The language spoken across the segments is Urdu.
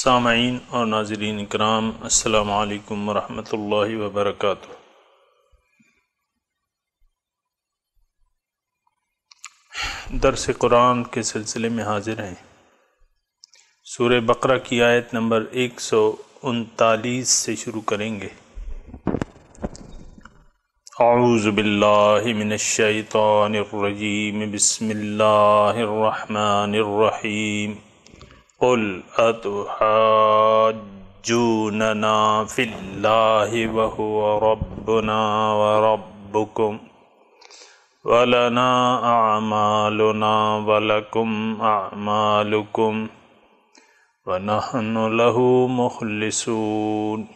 سامعین اور ناظرین اکرام، السلام علیکم ورحمۃ اللہ وبرکاتہ۔ درس قرآن کے سلسلے میں حاضر ہیں۔ سورہ بقرہ کی آیت نمبر 139 سے شروع کریں گے۔ اعوذ باللہ من الشیطان الرجیم، بسم اللہ الرحمن الرحیم۔ قل اتحاجوننا فی اللہ وهو ربنا وربکم ولنا اعمالنا ولکم اعمالکم ونحن له مخلصون۔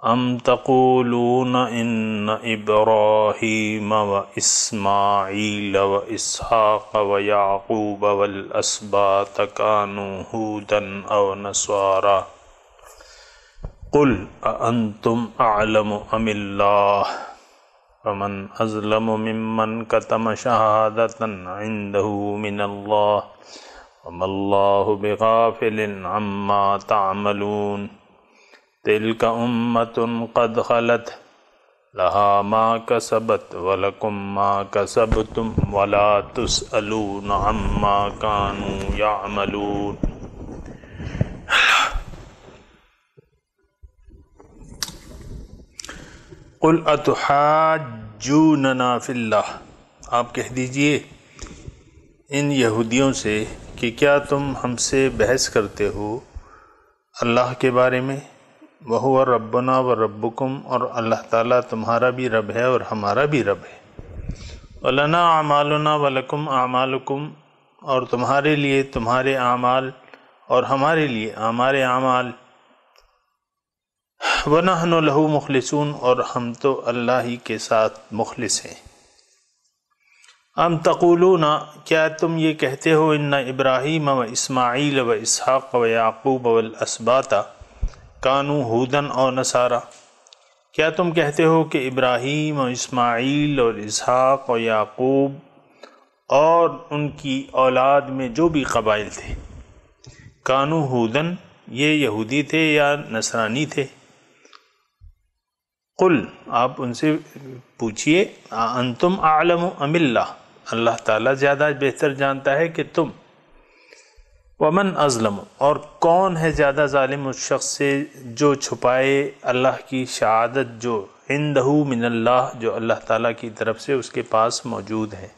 ام تقولون ان ابراہیم واسماعیل واسحاق ویعقوب والاسباط كانوا هودا او نصارا قل اانتم اعلم ام اللہ ومن اظلم ممن كتم شہادۃ عنده من اللہ وما اللہ بغافل عما تعملون۔ تلک امۃ قد خلت لها ما کسبت ولکم ما کسبتم ولا تسألون عما كانوا يعملون۔ قل اتحاجوننا فی اللہ، آپ کہہ دیجئے ان یہودیوں سے کہ کیا تم ہم سے بحث کرتے ہو اللہ کے بارے میں؟ وَهُوَ رَبُّنَا وَرَبُّكُمْ، اور اللہ تعالیٰ تمہارا بھی رب ہے اور ہمارا بھی رب ہے۔ وَلَنَا أَعْمَالُنَا وَلَكُمْ أَعْمَالُكُمْ، اور تمہارے لیے تمہارے اعمال اور ہمارے لیے ہمارے اعمال۔ وَنَحْنُ لَهُ مُخْلِصُونَ، اور ہم تو اللہ ہی کے ساتھ مخلص ہیں۔ ام تقولون، کیا تم یہ کہتے ہو ان ابراہیم و اسماعیل و اسحاق و یعقوب والاسباط کانوا ہودن او نصارا، کیا تم کہتے ہو کہ ابراہیم اور اسماعیل اور اسحاق اور یعقوب اور ان کی اولاد میں جو بھی قبائل تھے، کانوا ہودن، یہ یہودی تھے یا نصرانی تھے؟ قل، آپ ان سے پوچھئے، انتم اعلم ام اللہ، اللہ تعالیٰ زیادہ بہتر جانتا ہے کہ تم۔ ومن اظلم، اور کون ہے زیادہ ظالم اس شخص سے جو چھپائے اللہ کی شہادت جو عندہ من اللہ، جو اللہ تعالیٰ کی طرف سے اس کے پاس موجود ہے۔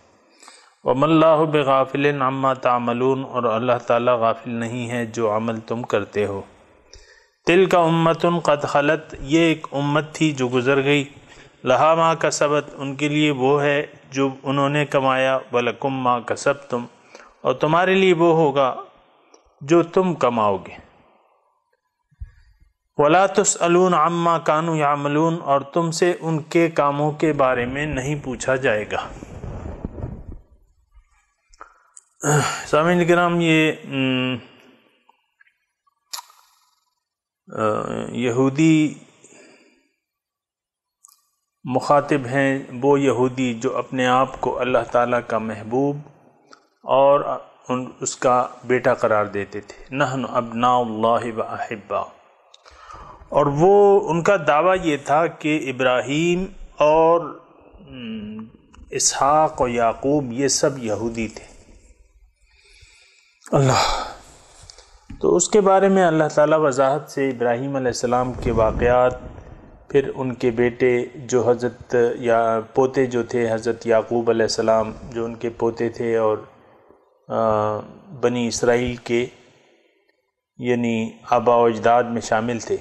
وما اللہ بغافل عما تعملون، اور اللہ تعالیٰ غافل نہیں ہے جو عمل تم کرتے ہو۔ تلک امۃ قد خلت، یہ ایک امت تھی جو گزر گئی، لہا ما کسبت، ان کے لیے وہ ہے جو انہوں نے کمایا، ولکم ما کسبتم، اور تمہارے لیے وہ ہوگا جو تم کماؤ گے۔ ولا تسألون عما كانوا يعملون، اور تم سے ان کے کاموں کے بارے میں نہیں پوچھا جائے گا۔ سامعین کرام، یہ یہودی مخاطب ہیں، وہ یہودی جو اپنے آپ کو اللہ تعالیٰ کا محبوب اور اس کا بیٹا قرار دیتے تھے۔ نحن ابناء اللہ و احباء، اور وہ ان کا دعویٰ یہ تھا کہ ابراہیم اور اسحاق اور یعقوب یہ سب یہودی تھے۔ اللہ، تو اس کے بارے میں اللہ تعالیٰ وضاحت سے ابراہیم علیہ السلام کے واقعات، پھر ان کے بیٹے جو حضرت یا پوتے جو تھے حضرت یعقوب علیہ السلام، جو ان کے پوتے تھے اور بنی اسرائیل کے یعنی آباء و اجداد میں شامل تھے۔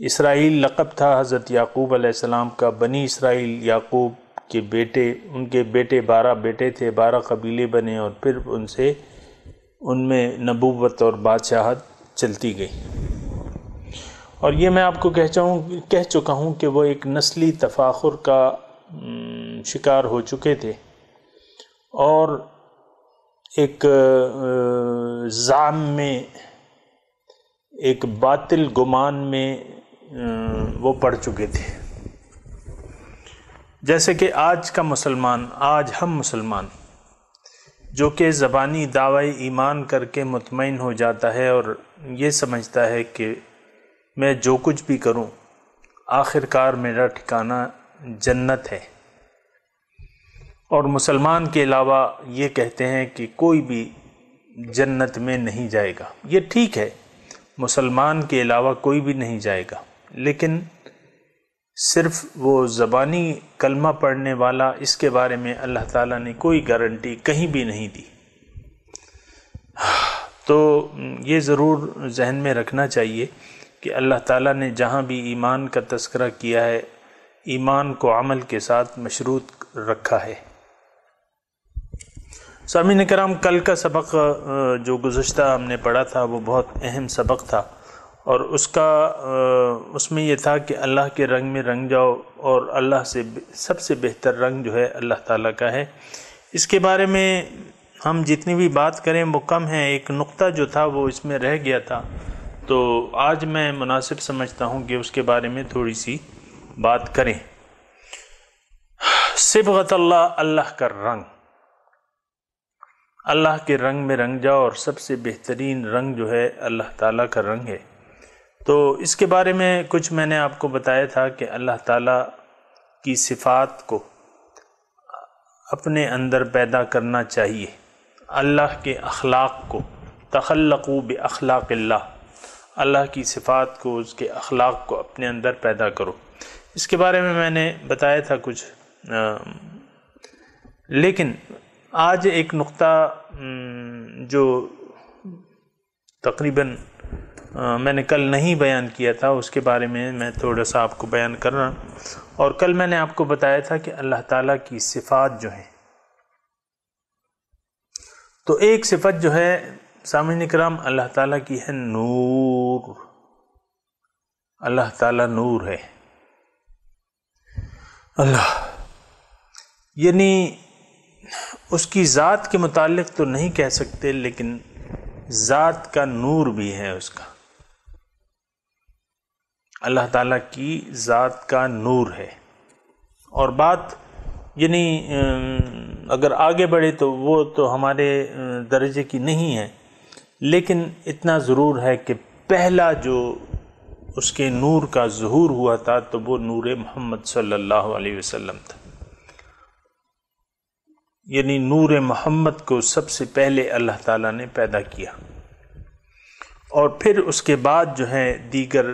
اسرائیل لقب تھا حضرت یعقوب علیہ السلام کا۔ بنی اسرائیل، یعقوب کے بیٹے، ان کے بیٹے 12 بیٹے تھے، 12 قبیلے بنے، اور پھر ان میں نبوت اور بادشاہت چلتی گئی۔ اور یہ میں آپ کو کہہ چکا ہوں کہ وہ ایک نسلی تفاخر کا شکار ہو چکے تھے، اور ایک زعم میں، ایک باطل گمان میں وہ پڑ چکے تھے۔ جیسے کہ آج کا مسلمان، آج ہم مسلمان جو کہ زبانی دعوی ایمان کر کے مطمئن ہو جاتا ہے اور یہ سمجھتا ہے کہ میں جو کچھ بھی کروں آخر کار میرا ٹھکانہ جنت ہے، اور مسلمان کے علاوہ یہ کہتے ہیں کہ کوئی بھی جنت میں نہیں جائے گا۔ یہ ٹھیک ہے، مسلمان کے علاوہ کوئی بھی نہیں جائے گا، لیکن صرف وہ زبانی کلمہ پڑھنے والا، اس کے بارے میں اللہ تعالیٰ نے کوئی گارنٹی کہیں بھی نہیں دی۔ تو یہ ضرور ذہن میں رکھنا چاہیے کہ اللہ تعالیٰ نے جہاں بھی ایمان کا تذکرہ کیا ہے، ایمان کو عمل کے ساتھ مشروط رکھا ہے۔ سامعین کرام، کل کا سبق جو گزشتہ ہم نے پڑھا تھا وہ بہت اہم سبق تھا، اور اس میں یہ تھا کہ اللہ کے رنگ میں رنگ جاؤ، اور اللہ سے سب سے بہتر رنگ جو ہے اللہ تعالیٰ کا ہے۔ اس کے بارے میں ہم جتنی بھی بات کریں وہ کم ہے۔ ایک نقطہ جو تھا وہ اس میں رہ گیا تھا، تو آج میں مناسب سمجھتا ہوں کہ اس کے بارے میں تھوڑی سی بات کریں۔ صبغۃ اللہ، اللہ کا رنگ، اللہ کے رنگ میں رنگ جاؤ، اور سب سے بہترین رنگ جو ہے اللہ تعالیٰ کا رنگ ہے۔ تو اس کے بارے میں کچھ میں نے آپ کو بتایا تھا کہ اللہ تعالیٰ کی صفات کو اپنے اندر پیدا کرنا چاہیے، اللہ کے اخلاق کو، تخلقوا باخلاق اللہ، اللہ کی صفات کو، اس کے اخلاق کو اپنے اندر پیدا کرو۔ اس کے بارے میں نے بتایا تھا کچھ، لیکن آج ایک نقطہ جو تقریباً میں نے کل نہیں بیان کیا تھا، اس کے بارے میں تھوڑا سا آپ کو بیان کر رہا ہوں۔ اور کل میں نے آپ کو بتایا تھا کہ اللہ تعالیٰ کی صفات جو ہیں، تو ایک صفت جو ہے سامعین کرام اللہ تعالیٰ کی ہے نور۔ اللہ تعالیٰ نور ہے۔ اللہ یعنی اس کی ذات کے متعلق تو نہیں کہہ سکتے، لیکن ذات کا نور بھی ہے اس کا۔ اللہ تعالیٰ کی ذات کا نور ہے، اور بات یعنی اگر آگے بڑھے تو وہ تو ہمارے درجے کی نہیں ہے، لیکن اتنا ضرور ہے کہ پہلا جو اس کے نور کا ظہور ہوا تھا تو وہ نور محمد صلی اللہ علیہ وسلم تھا۔ یعنی نور محمد کو سب سے پہلے اللہ تعالیٰ نے پیدا کیا، اور پھر اس کے بعد جو ہے دیگر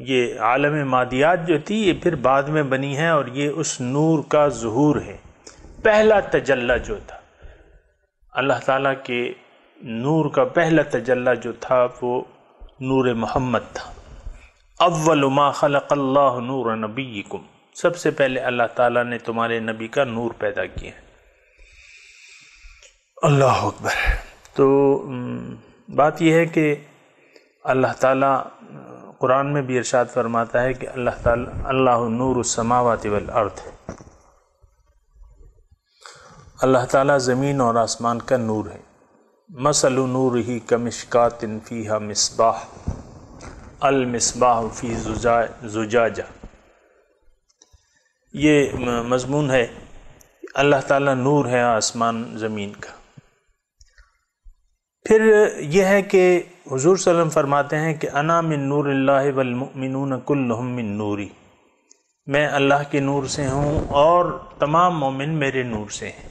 یہ عالم مادیات جو تھی یہ پھر بعد میں بنی ہے، اور یہ اس نور کا ظہور ہے۔ پہلا تجلی جو تھا اللہ تعالیٰ کے نور کا، پہلا تجلی جو تھا وہ نور محمد تھا۔ اول ما خلق اللہ نور نبیکم، سب سے پہلے اللہ تعالیٰ نے تمہارے نبی کا نور پیدا کیا۔ اللہ اکبر۔ تو بات یہ ہے کہ اللہ تعالیٰ قرآن میں بھی ارشاد فرماتا ہے کہ اللہ نور السماوات والارض، اللہ تعالیٰ زمین اور آسمان کا نور ہے۔ مثل نورہ کمشکات فیہا مصباح، المصباح فی زجاجہ۔ یہ مضمون ہے، اللہ تعالیٰ نور ہے آسمان زمین کا۔ پھر یہ ہے کہ حضور صلی اللہ علیہ وسلم فرماتے ہیں کہ انا من نور اللہ والمؤمنون کلہم من نوری، میں اللہ کے نور سے ہوں اور تمام مومن میرے نور سے ہیں۔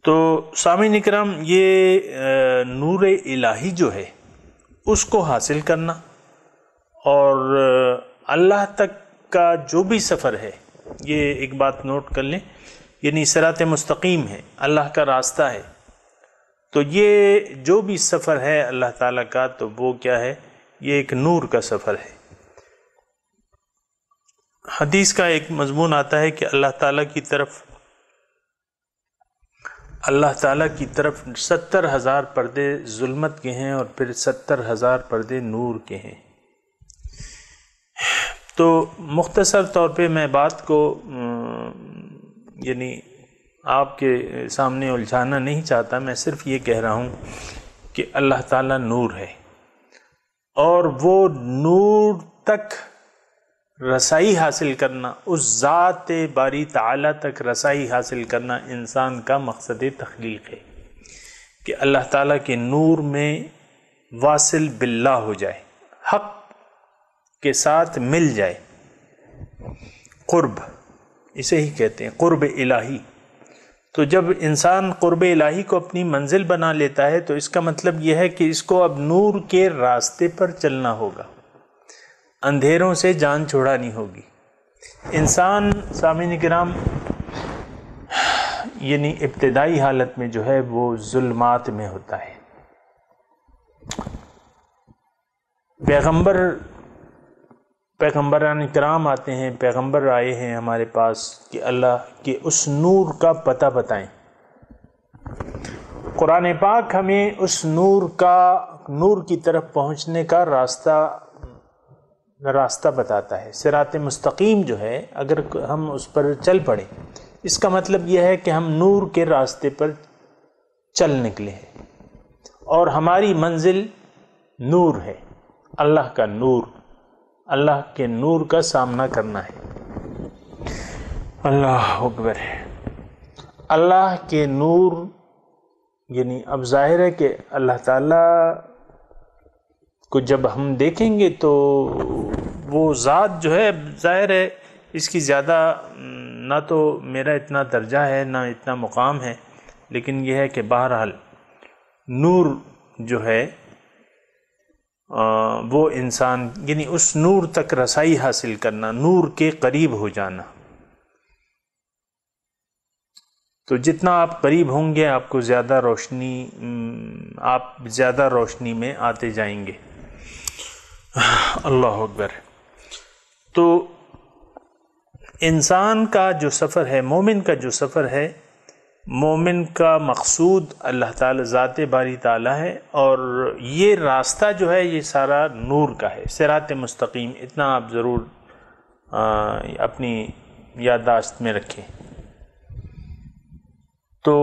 تو سامعین اکرام، یہ نور الہی جو ہے اس کو حاصل کرنا، اور اللہ تک کا جو بھی سفر ہے، یہ ایک بات نوٹ کر لیں، یعنی صراط مستقیم ہے، اللہ کا راستہ ہے۔ تو یہ جو بھی سفر ہے اللہ تعالیٰ کا، تو وہ کیا ہے؟ یہ ایک نور کا سفر ہے۔ حدیث کا ایک مضمون آتا ہے کہ اللہ تعالیٰ کی طرف 70,000 پردے ظلمت کے ہیں، اور پھر 70,000 پردے نور کے ہیں۔ تو مختصر طور پہ میں بات کو یعنی آپ کے سامنے الجھانا نہیں چاہتا، میں صرف یہ کہہ رہا ہوں کہ اللہ تعالیٰ نور ہے، اور وہ نور تک رسائی حاصل کرنا، اس ذات باری تعالی تک رسائی حاصل کرنا انسان کا مقصد تخلیق ہے کہ اللہ تعالیٰ کے نور میں واصل باللہ ہو جائے، حق کے ساتھ مل جائے۔ قرب اسے ہی کہتے ہیں، قرب الہی۔ تو جب انسان قرب الہی کو اپنی منزل بنا لیتا ہے تو اس کا مطلب یہ ہے کہ اس کو اب نور کے راستے پر چلنا ہوگا، اندھیروں سے جان چھڑانی ہوگی۔ انسان سامعین کرام یعنی ابتدائی حالت میں جو ہے وہ ظلمات میں ہوتا ہے۔ پیغمبران کرام آتے ہیں، پیغمبر آئے ہیں ہمارے پاس کہ اللہ کے اس نور کا پتہ بتائیں۔ قرآن پاک ہمیں اس نور کی طرف پہنچنے کا راستہ بتاتا ہے۔ صراط مستقیم جو ہے، اگر ہم اس پر چل پڑیں، اس کا مطلب یہ ہے کہ ہم نور کے راستے پر چل نکلے ہیں اور ہماری منزل نور ہے، اللہ کا نور، اللہ کے نور کا سامنا کرنا ہے۔ اللہ اکبر ہے۔ اللہ کے نور یعنی اب ظاہر ہے کہ اللہ تعالیٰ کو جب ہم دیکھیں گے تو وہ ذات جو ہے ظاہر ہے اس کی زیادہ نہ تو میرا اتنا درجہ ہے نہ اتنا مقام ہے، لیکن یہ ہے کہ بہرحال نور جو ہے وہ انسان یعنی اس نور تک رسائی حاصل کرنا، نور کے قریب ہو جانا۔ تو جتنا آپ قریب ہوں گے آپ زیادہ روشنی میں آتے جائیں گے۔ اللہ اکبر۔ تو انسان کا جو سفر ہے، مومن کا جو سفر ہے، مومن کا مقصود اللہ تعالی ذات باری تعالیٰ ہے، اور یہ راستہ جو ہے یہ سارا نور کا ہے، صراط مستقیم۔ اتنا آپ ضرور اپنی یادداشت میں رکھیں۔ تو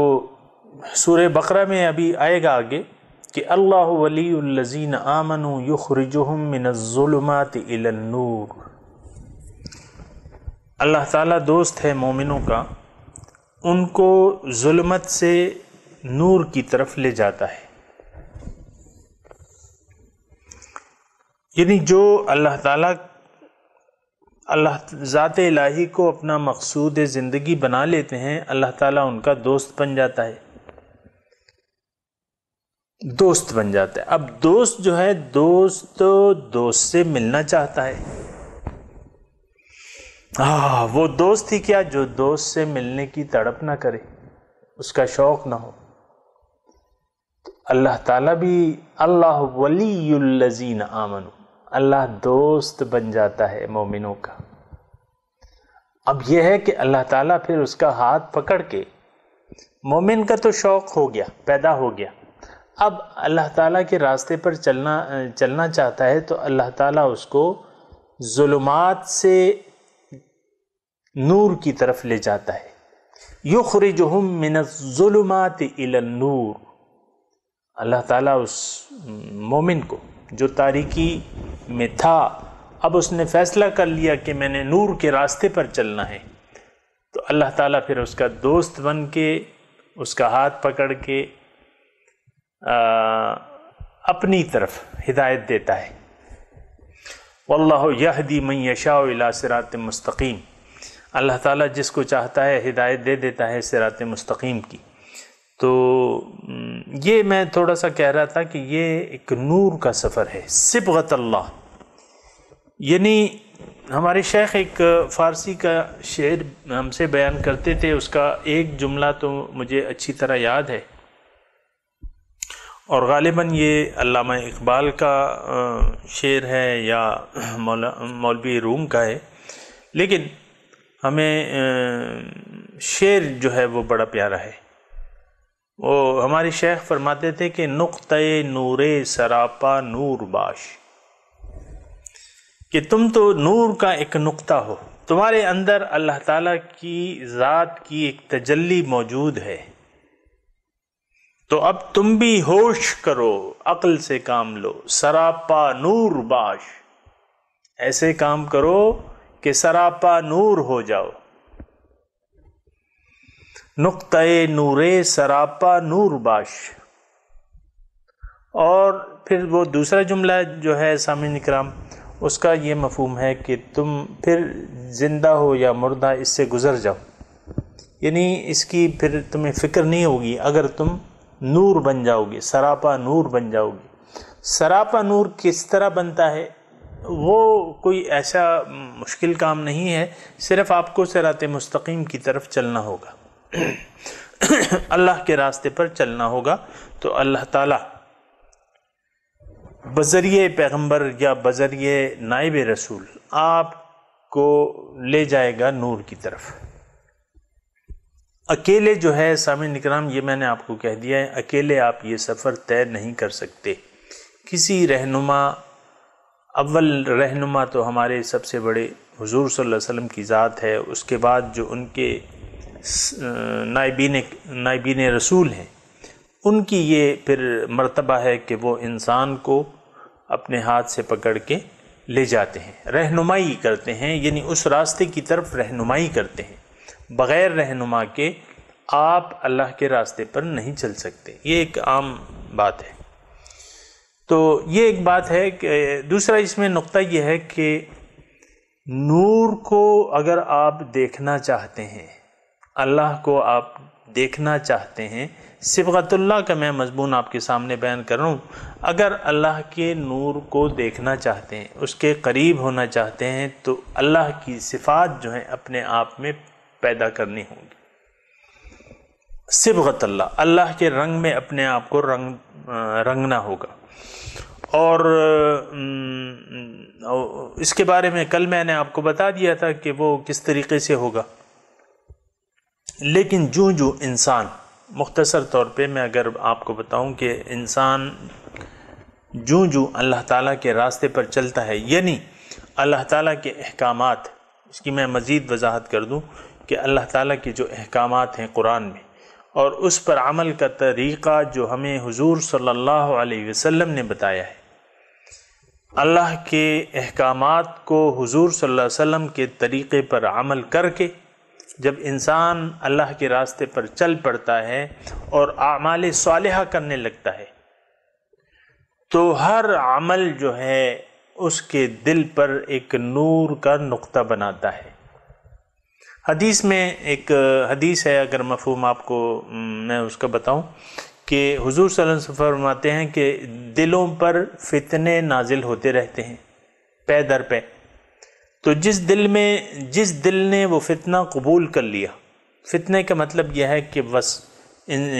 سورہ بقرہ میں ابھی آئے گا آگے کہ اللہ ولی الذین آمنوا یخرجہم من الظلمات الی النور۔ اللہ تعالیٰ دوست ہے مومنوں کا، ان کو ظلمت سے نور کی طرف لے جاتا ہے۔ یعنی جو اللہ تعالیٰ ذات الہی کو اپنا مقصود زندگی بنا لیتے ہیں، اللہ تعالیٰ ان کا دوست بن جاتا ہے، دوست بن جاتا ہے۔ اب دوست جو ہے دوست سے ملنا چاہتا ہے۔ وہ دوست ہی کیا جو دوست سے ملنے کی تڑپ نہ کرے، اس کا شوق نہ ہو۔ اللہ تعالیٰ بھی اللہ ولی الذین آمنوا، اللہ دوست بن جاتا ہے مومنوں کا۔ اب یہ ہے کہ اللہ تعالیٰ پھر اس کا ہاتھ پکڑ کے، مومن کا تو شوق ہو گیا، پیدا ہو گیا، اب اللہ تعالیٰ کے راستے پر چلنا چاہتا ہے تو اللہ تعالیٰ اس کو ظلمات سے نور کی طرف لے جاتا ہے۔ یخرجہم من الظلمات الی النور۔ اللہ تعالیٰ اس مومن کو جو تاریکی میں تھا، اب اس نے فیصلہ کر لیا کہ میں نے نور کے راستے پر چلنا ہے، تو اللہ تعالیٰ پھر اس کا دوست بن کے، اس کا ہاتھ پکڑ کے اپنی طرف ہدایت دیتا ہے۔ واللہ یہدی من یشاء الی صراط مستقیم۔ اللہ تعالیٰ جس کو چاہتا ہے ہدایت دے دیتا ہے صراط مستقیم کی۔ تو یہ میں تھوڑا سا کہہ رہا تھا کہ یہ ایک نور کا سفر ہے، صبغۃ اللہ۔ یعنی ہمارے شیخ ایک فارسی کا شعر ہم سے بیان کرتے تھے، اس کا ایک جملہ تو مجھے اچھی طرح یاد ہے، اور غالباً یہ علامہ اقبال کا شعر ہے یا مولوی روم کا ہے، لیکن ہمیں شعر جو ہے وہ بڑا پیارا ہے۔ وہ ہمارے شیخ فرماتے تھے کہ نقطۂ نور سراپا نور باش، کہ تم تو نور کا ایک نقطہ ہو، تمہارے اندر اللہ تعالیٰ کی ذات کی ایک تجلی موجود ہے، تو اب تم بھی ہوش کرو، عقل سے کام لو، سراپا نور باش، ایسے کام کرو کہ سراپا نور ہو جاؤ، نقطۂ نورے سراپا نور باش۔ اور پھر وہ دوسرا جملہ جو ہے سامعین اکرام، اس کا یہ مفہوم ہے کہ تم پھر زندہ ہو یا مردہ اس سے گزر جاؤ، یعنی اس کی پھر تمہیں فکر نہیں ہوگی اگر تم نور بن جاؤ گے، سراپا نور بن جاؤ گے۔ سراپا نور کس طرح بنتا ہے؟ وہ کوئی ایسا مشکل کام نہیں ہے، صرف آپ کو صراط مستقیم کی طرف چلنا ہوگا، اللہ کے راستے پر چلنا ہوگا، تو اللہ تعالیٰ بذریعہ پیغمبر یا بذریعہ نائب رسول آپ کو لے جائے گا نور کی طرف۔ اکیلے جو ہے سامعین اکرام، یہ میں نے آپ کو کہہ دیا ہے، اکیلے آپ یہ سفر طے نہیں کر سکتے، کسی رہنما، اول رہنما تو ہمارے سب سے بڑے حضور صلی اللہ علیہ وسلم کی ذات ہے، اس کے بعد جو ان کے نائبین رسول ہیں، ان کی یہ پھر مرتبہ ہے کہ وہ انسان کو اپنے ہاتھ سے پکڑ کے لے جاتے ہیں، رہنمائی کرتے ہیں، یعنی اس راستے کی طرف رہنمائی کرتے ہیں۔ بغیر رہنما کے آپ اللہ کے راستے پر نہیں چل سکتے، یہ ایک عام بات ہے۔ تو یہ ایک بات ہے کہ دوسرا اس میں نقطہ یہ ہے کہ نور کو اگر آپ دیکھنا چاہتے ہیں، اللہ کو آپ دیکھنا چاہتے ہیں، صبغت اللہ کا میں مضمون آپ کے سامنے بیان کر رہا ہوں، اگر اللہ کے نور کو دیکھنا چاہتے ہیں، اس کے قریب ہونا چاہتے ہیں، تو اللہ کی صفات جو ہیں اپنے آپ میں پیدا کرنی ہوں گی۔ صبغت اللہ، اللہ کے رنگ میں اپنے آپ کو رنگنا ہوگا۔ اور اس کے بارے میں کل میں نے آپ کو بتا دیا تھا کہ وہ کس طریقے سے ہوگا، لیکن جو انسان، مختصر طور پہ میں اگر آپ کو بتاؤں کہ انسان جو اللہ تعالیٰ کے راستے پر چلتا ہے، یعنی اللہ تعالیٰ کے احکامات، اس کی میں مزید وضاحت کر دوں کہ اللہ تعالیٰ کے جو احکامات ہیں قرآن میں، اور اس پر عمل کا طریقہ جو ہمیں حضور صلی اللہ علیہ وسلم نے بتایا ہے، اللہ کے احکامات کو حضور صلی اللہ علیہ وسلم کے طریقے پر عمل کر کے جب انسان اللہ کے راستے پر چل پڑتا ہے اور اعمال صالحہ کرنے لگتا ہے، تو ہر عمل جو ہے اس کے دل پر ایک نور کا نقطہ بناتا ہے۔ حدیث میں ایک حدیث ہے، اگر مفہوم آپ کو میں اس کا بتاؤں، کہ حضور صلی اللہ علیہ وسلم فرماتے ہیں کہ دلوں پر فتنے نازل ہوتے رہتے ہیں پے در پے، تو جس دل نے وہ فتنہ قبول کر لیا، فتنے کا مطلب یہ ہے کہ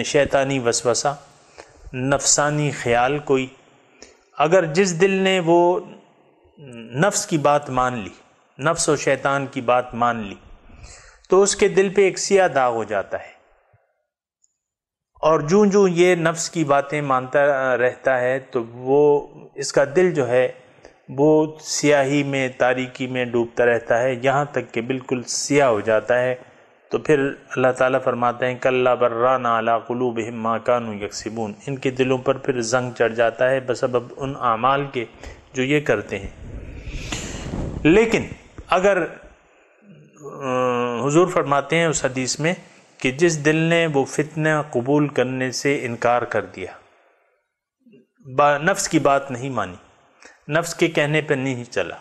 شیطانی وسوسہ، نفسانی خیال کوئی، اگر جس دل نے وہ نفس کی بات مان لی، نفس و شیطان کی بات مان لی، تو اس کے دل پہ ایک سیاہ داغ ہو جاتا ہے، اور جو یہ نفس کی باتیں مانتا رہتا ہے تو وہ اس کا دل جو ہے وہ سیاہی میں، تاریکی میں ڈوبتا رہتا ہے، یہاں تک کہ بالکل سیاہ ہو جاتا ہے۔ تو پھر اللہ تعالیٰ فرماتے ہیں کَلَّا بَرَّانَ عَلَىٰ قُلُوبِهِمْ مَا كَانُوا يَكْسِبُونَ، ان کے دلوں پر پھر زنگ چڑھ جاتا ہے بسبب ان اعمال کے جو یہ کرتے ہیں۔ لیکن اگر حضور فرماتے ہیں اس حدیث میں کہ جس دل نے وہ فتنہ قبول کرنے سے انکار کر دیا، نفس کی بات نہیں مانی، نفس کے کہنے پر نہیں چلا،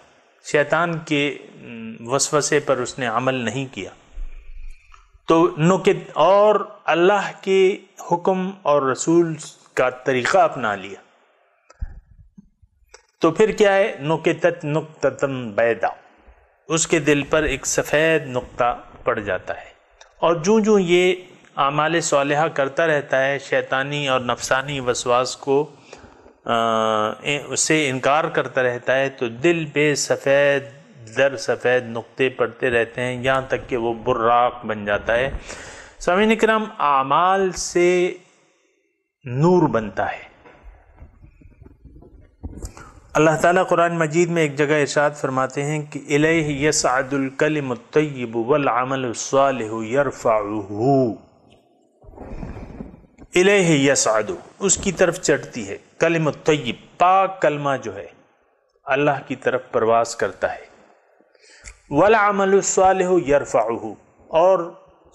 شیطان کے وسوسے پر اس نے عمل نہیں کیا، تو اور اللہ کے حکم اور رسول کا طریقہ اپنا لیا، تو پھر کیا ہے، نُقِطَتْ نُقْطَةً بَيْضَاء، اس کے دل پر ایک سفید نقطہ پڑ جاتا ہے، اور جو یہ اعمال صالحہ کرتا رہتا ہے، شیطانی اور نفسانی وسواس کو اس سے انکار کرتا رہتا ہے، تو دل پہ سفید در سفید نقطے پڑتے رہتے ہیں، یہاں تک کہ وہ براق بن جاتا ہے۔ سامعین کرام، اعمال سے نور بنتا ہے۔ اللہ تعالیٰ قرآن مجید میں ایک جگہ ارشاد فرماتے ہیں کہ الیہ یصعد الکلم الطیب والعمل الصالح یرفعہ، الیہ یصعد، اس کی طرف چڑھتی ہے، کلم الطیب، پاک کلمہ جو ہے اللہ کی طرف پرواز کرتا ہے، والعمل الصالح یرفعہ، اور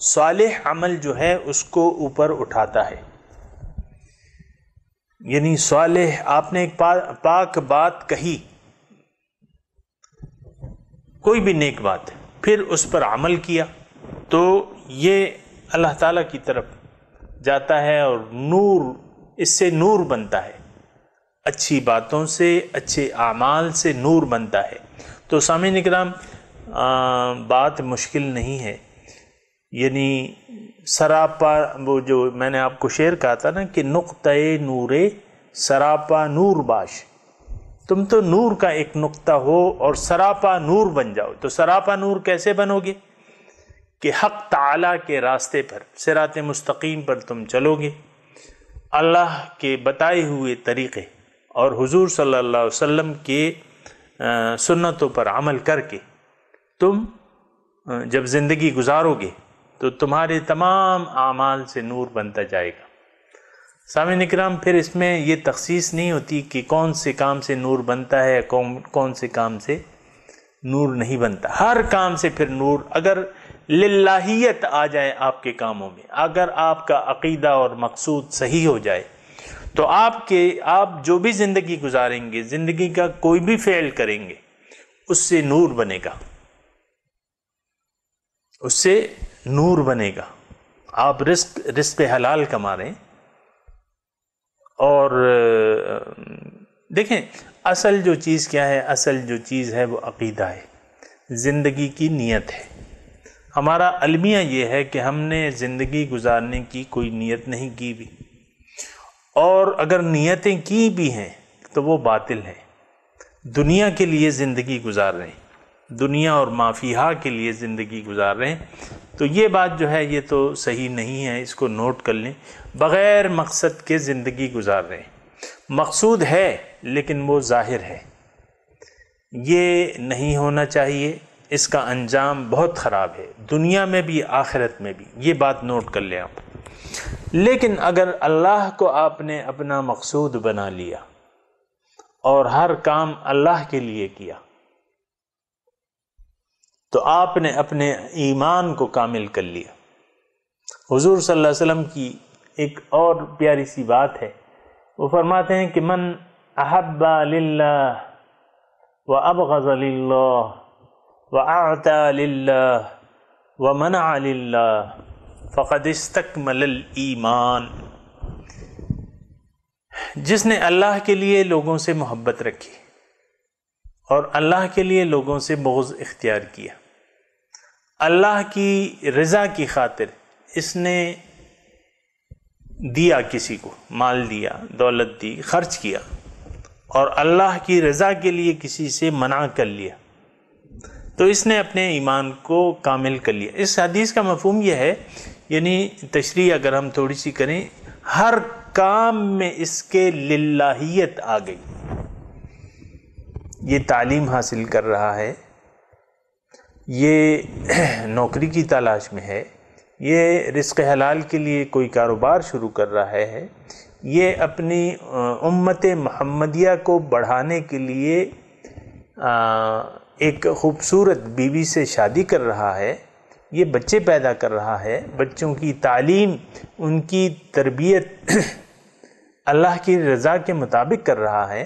صالح عمل جو ہے اس کو اوپر اٹھاتا ہے۔ یعنی صالح، آپ نے ایک پاک بات کہی، کوئی بھی نیک بات، پھر اس پر عمل کیا تو یہ اللہ تعالیٰ کی طرف جاتا ہے اور نور، اس سے نور بنتا ہے، اچھی باتوں سے، اچھے اعمال سے نور بنتا ہے۔ تو سامعین کرام، بات مشکل نہیں ہے، یعنی سراپا، وہ جو میں نے آپ کو شعر کہا تھا نا کہ نقطۂ نور سراپا نور باش، تم تو نور کا ایک نقطہ ہو اور سراپا نور بن جاؤ۔ تو سراپا نور کیسے بنو گے؟ کہ حق تعالیٰ کے راستے پر، صراط مستقیم پر تم چلو گے، اللہ کے بتائے ہوئے طریقے اور حضور صلی اللہ علیہ وسلم کے سنتوں پر عمل کر کے تم جب زندگی گزارو گے تو تمہارے تمام اعمال سے نور بنتا جائے گا۔ سامعین اکرام، پھر اس میں یہ تخصیص نہیں ہوتی کہ کون سے کام سے نور بنتا ہے، کون سے کام سے نور نہیں بنتا۔ ہر کام سے پھر نور، اگر للہیت آ جائے آپ کے کاموں میں، اگر آپ کا عقیدہ اور مقصود صحیح ہو جائے تو آپ جو بھی زندگی گزاریں گے، زندگی کا کوئی بھی فعل کریں گے، اس سے نور بنے گا، اس سے نور بنے گا۔ آپ رزق حلال کما رہے ہیں، اور دیکھیں اصل جو چیز کیا ہے، اصل جو چیز ہے وہ عقیدہ ہے، زندگی کی نیت ہے۔ ہمارا المیہ یہ ہے کہ ہم نے زندگی گزارنے کی کوئی نیت نہیں کی بھی، اور اگر نیتیں کی بھی ہیں تو وہ باطل ہیں، دنیا کے لیے زندگی گزار رہے ہیں، دنیا اور ما فیہا کے لیے زندگی گزار رہے ہیں، تو یہ بات جو ہے یہ تو صحیح نہیں ہے، اس کو نوٹ کر لیں۔ بغیر مقصد کے زندگی گزار رہے ہیں، مقصود ہے لیکن وہ ظاہر ہے، یہ نہیں ہونا چاہیے، اس کا انجام بہت خراب ہے، دنیا میں بھی آخرت میں بھی، یہ بات نوٹ کر لیں آپ۔ لیکن اگر اللہ کو آپ نے اپنا مقصود بنا لیا اور ہر کام اللہ کے لیے کیا تو آپ نے اپنے ایمان کو کامل کر لیا۔ حضور صلی اللہ علیہ وسلم کی ایک اور پیاری سی بات ہے، وہ فرماتے ہیں کہ من احب للہ وابغض للہ واعطى للہ ومنع للہ فقد استکمل الایمان۔ جس نے اللہ کے لیے لوگوں سے محبت رکھی اور اللہ کے لیے لوگوں سے بغض اختیار کیا، اللہ کی رضا کی خاطر اس نے دیا، کسی کو مال دیا، دولت دی، خرچ کیا، اور اللہ کی رضا کے لیے کسی سے منع کر لیا، تو اس نے اپنے ایمان کو کامل کر لیا۔ اس حدیث کا مفہوم یہ ہے، یعنی تشریح اگر ہم تھوڑی سی کریں، ہر کام میں اس کے للہیت آ گئی۔ یہ تعلیم حاصل کر رہا ہے، یہ نوکری کی تلاش میں ہے، یہ رزق حلال کے لیے کوئی کاروبار شروع کر رہا ہے، یہ اپنی امت محمدیہ کو بڑھانے کے لیے ایک خوبصورت بیوی سے شادی کر رہا ہے، یہ بچے پیدا کر رہا ہے، بچوں کی تعلیم، ان کی تربیت اللہ کی رضا کے مطابق کر رہا ہے،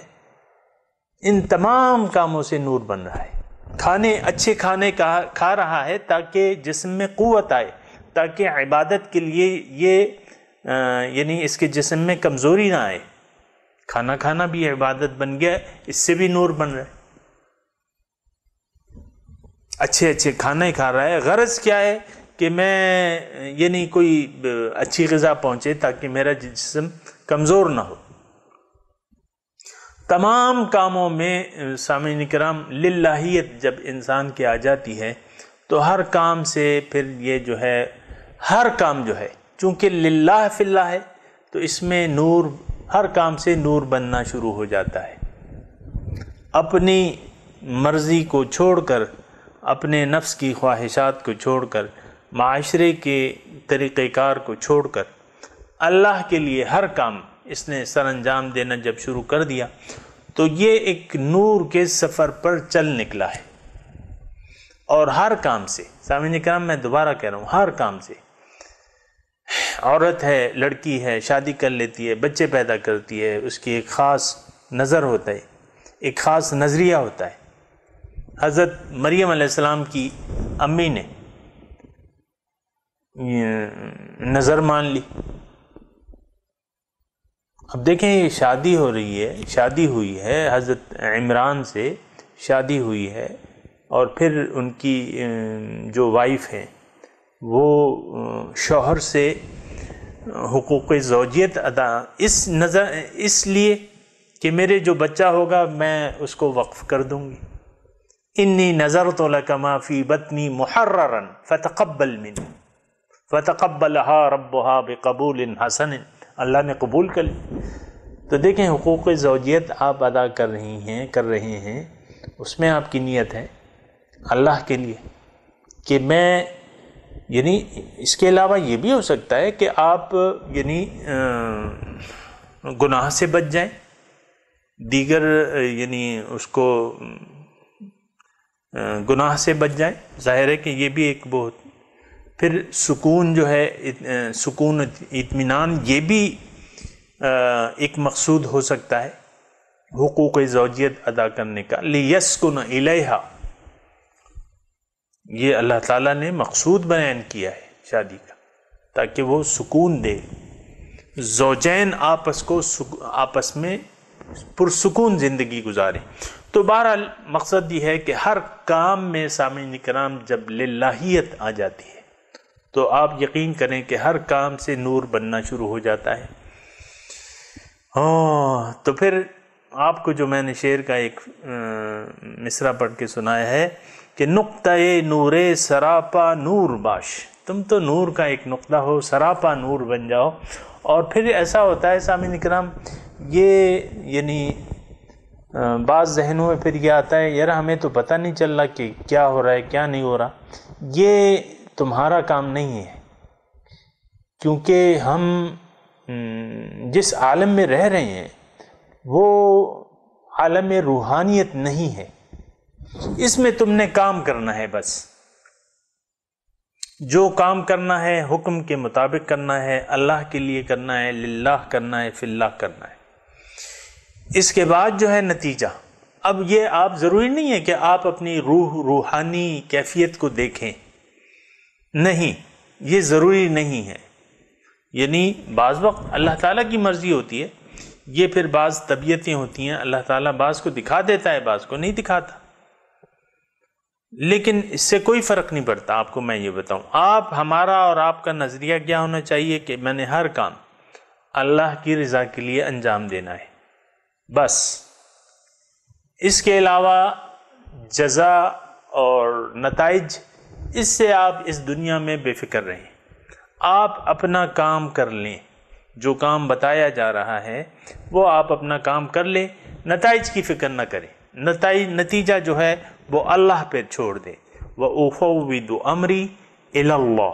ان تمام کاموں سے نور بن رہا ہے۔ اچھے کھانے کھا رہا ہے تاکہ جسم میں قوت آئے، تاکہ عبادت کے لیے یہ یعنی اس کے جسم میں کمزوری نہ آئے۔ کھانا کھانا بھی عبادت بن گیا، اس سے بھی نور بن رہا ہے۔ اچھے کھانے کھا رہا ہے، غرض کیا ہے کہ میں یعنی کوئی اچھی غذا پہنچے تاکہ میرا جسم کمزور نہ ہو۔ تمام کاموں میں سامعین کرام للہیت جب انسان کی آ جاتی ہے تو ہر کام سے پھر یہ جو ہے، ہر کام جو ہے چونکہ للہ فی اللہ ہے تو اس میں نور، ہر کام سے نور بننا شروع ہو جاتا ہے۔ اپنی مرضی کو چھوڑ کر، اپنے نفس کی خواہشات کو چھوڑ کر، معاشرے کے طریقہ کار کو چھوڑ کر اللہ کے لیے ہر کام اس نے سر انجام دینا جب شروع کر دیا تو یہ ایک نور کے سفر پر چل نکلا ہے۔ اور ہر کام سے، سامعین کرام میں دوبارہ کہہ رہا ہوں، ہر کام سے، عورت ہے، لڑکی ہے، شادی کر لیتی ہے، بچے پیدا کرتی ہے، اس کی ایک خاص نظر ہوتا ہے، ایک خاص نظریہ ہوتا ہے۔ حضرت مریم علیہ السلام کی امی نے نظر مان لی۔ اب دیکھیں یہ شادی ہو رہی ہے، شادی ہوئی ہے، حضرت عمران سے شادی ہوئی ہے، اور پھر ان کی جو وائف ہے وہ شوہر سے حقوق زوجیت ادا اس لیے کہ میرے جو بچہ ہوگا میں اس کو وقف کر دوں گی۔ انی نذرت لک ما فی بطنی محررا فتقبل منی فتقبلها ربها بقبول حسن، اللہ نے قبول کر لی۔ تو دیکھیں حقوق زوجیت آپ ادا کر رہے ہیں، اس میں آپ کی نیت ہے اللہ کے لیے کہ میں، یعنی اس کے علاوہ یہ بھی ہو سکتا ہے کہ آپ یعنی گناہ سے بچ جائیں، دیگر یعنی اس کو گناہ سے بچ جائیں، ظاہر ہے کہ یہ بھی ایک بہت، پھر سکون جو ہے، سکون اطمینان، یہ بھی ایک مقصود ہو سکتا ہے حقوق زوجیت ادا کرنے کا۔ لیسکن الیہا، یہ اللہ تعالیٰ نے مقصود بیان کیا ہے شادی کا، تاکہ وہ سکون دے، زوجین آپس میں پرسکون زندگی گزاریں۔ تو بہرحال مقصد یہ ہے کہ ہر کام میں سامعین کرام جب للہیت آ جاتی ہے تو آپ یقین کریں کہ ہر کام سے نور بننا شروع ہو جاتا ہے۔ تو پھر آپ کو جو میں نے شعر کا ایک مصرع پڑھ کے سنایا ہے کہ نقطۂ نور سراپا نور باش، تم تو نور کا ایک نقطہ ہو، سراپا نور بن جاؤ۔ اور پھر ایسا ہوتا ہے سامعین کرام، یہ یعنی بعض ذہنوں میں پھر یہ آتا ہے یار ہمیں تو پتہ نہیں چل رہا کہ کیا ہو رہا ہے کیا نہیں ہو رہا۔ یہ تمہارا کام نہیں ہے، کیونکہ ہم جس عالم میں رہ رہے ہیں وہ عالم روحانیت نہیں ہے، اس میں تم نے کام کرنا ہے، بس جو کام کرنا ہے حکم کے مطابق کرنا ہے، اللہ کے لیے کرنا ہے، للہ کرنا ہے، فی اللہ کرنا ہے۔ اس کے بعد جو ہے نتیجہ، اب یہ آپ ضروری نہیں ہے کہ آپ اپنی روحانی کیفیت کو دیکھیں، نہیں، یہ ضروری نہیں ہے۔ یعنی بعض وقت اللہ تعالیٰ کی مرضی ہوتی ہے، یہ پھر بعض طبیعتیں ہوتی ہیں، اللہ تعالیٰ بعض کو دکھا دیتا ہے، بعض کو نہیں دکھاتا، لیکن اس سے کوئی فرق نہیں پڑتا۔ آپ کو میں یہ بتاؤں، ہمارا اور آپ کا نظریہ کیا ہونا چاہیے کہ میں نے ہر کام اللہ کی رضا کے لیے انجام دینا ہے، بس۔ اس کے علاوہ جزا اور نتائج، اس سے آپ اس دنیا میں بے فکر رہیں، آپ اپنا کام کر لیں، جو کام بتایا جا رہا ہے وہ آپ اپنا کام کر لیں، نتائج کی فکر نہ کریں، نتیجہ جو ہے وہ اللہ پہ چھوڑ دیں۔ وَأُفَوِّضُ أَمْرِي إِلَى اللَّهِ،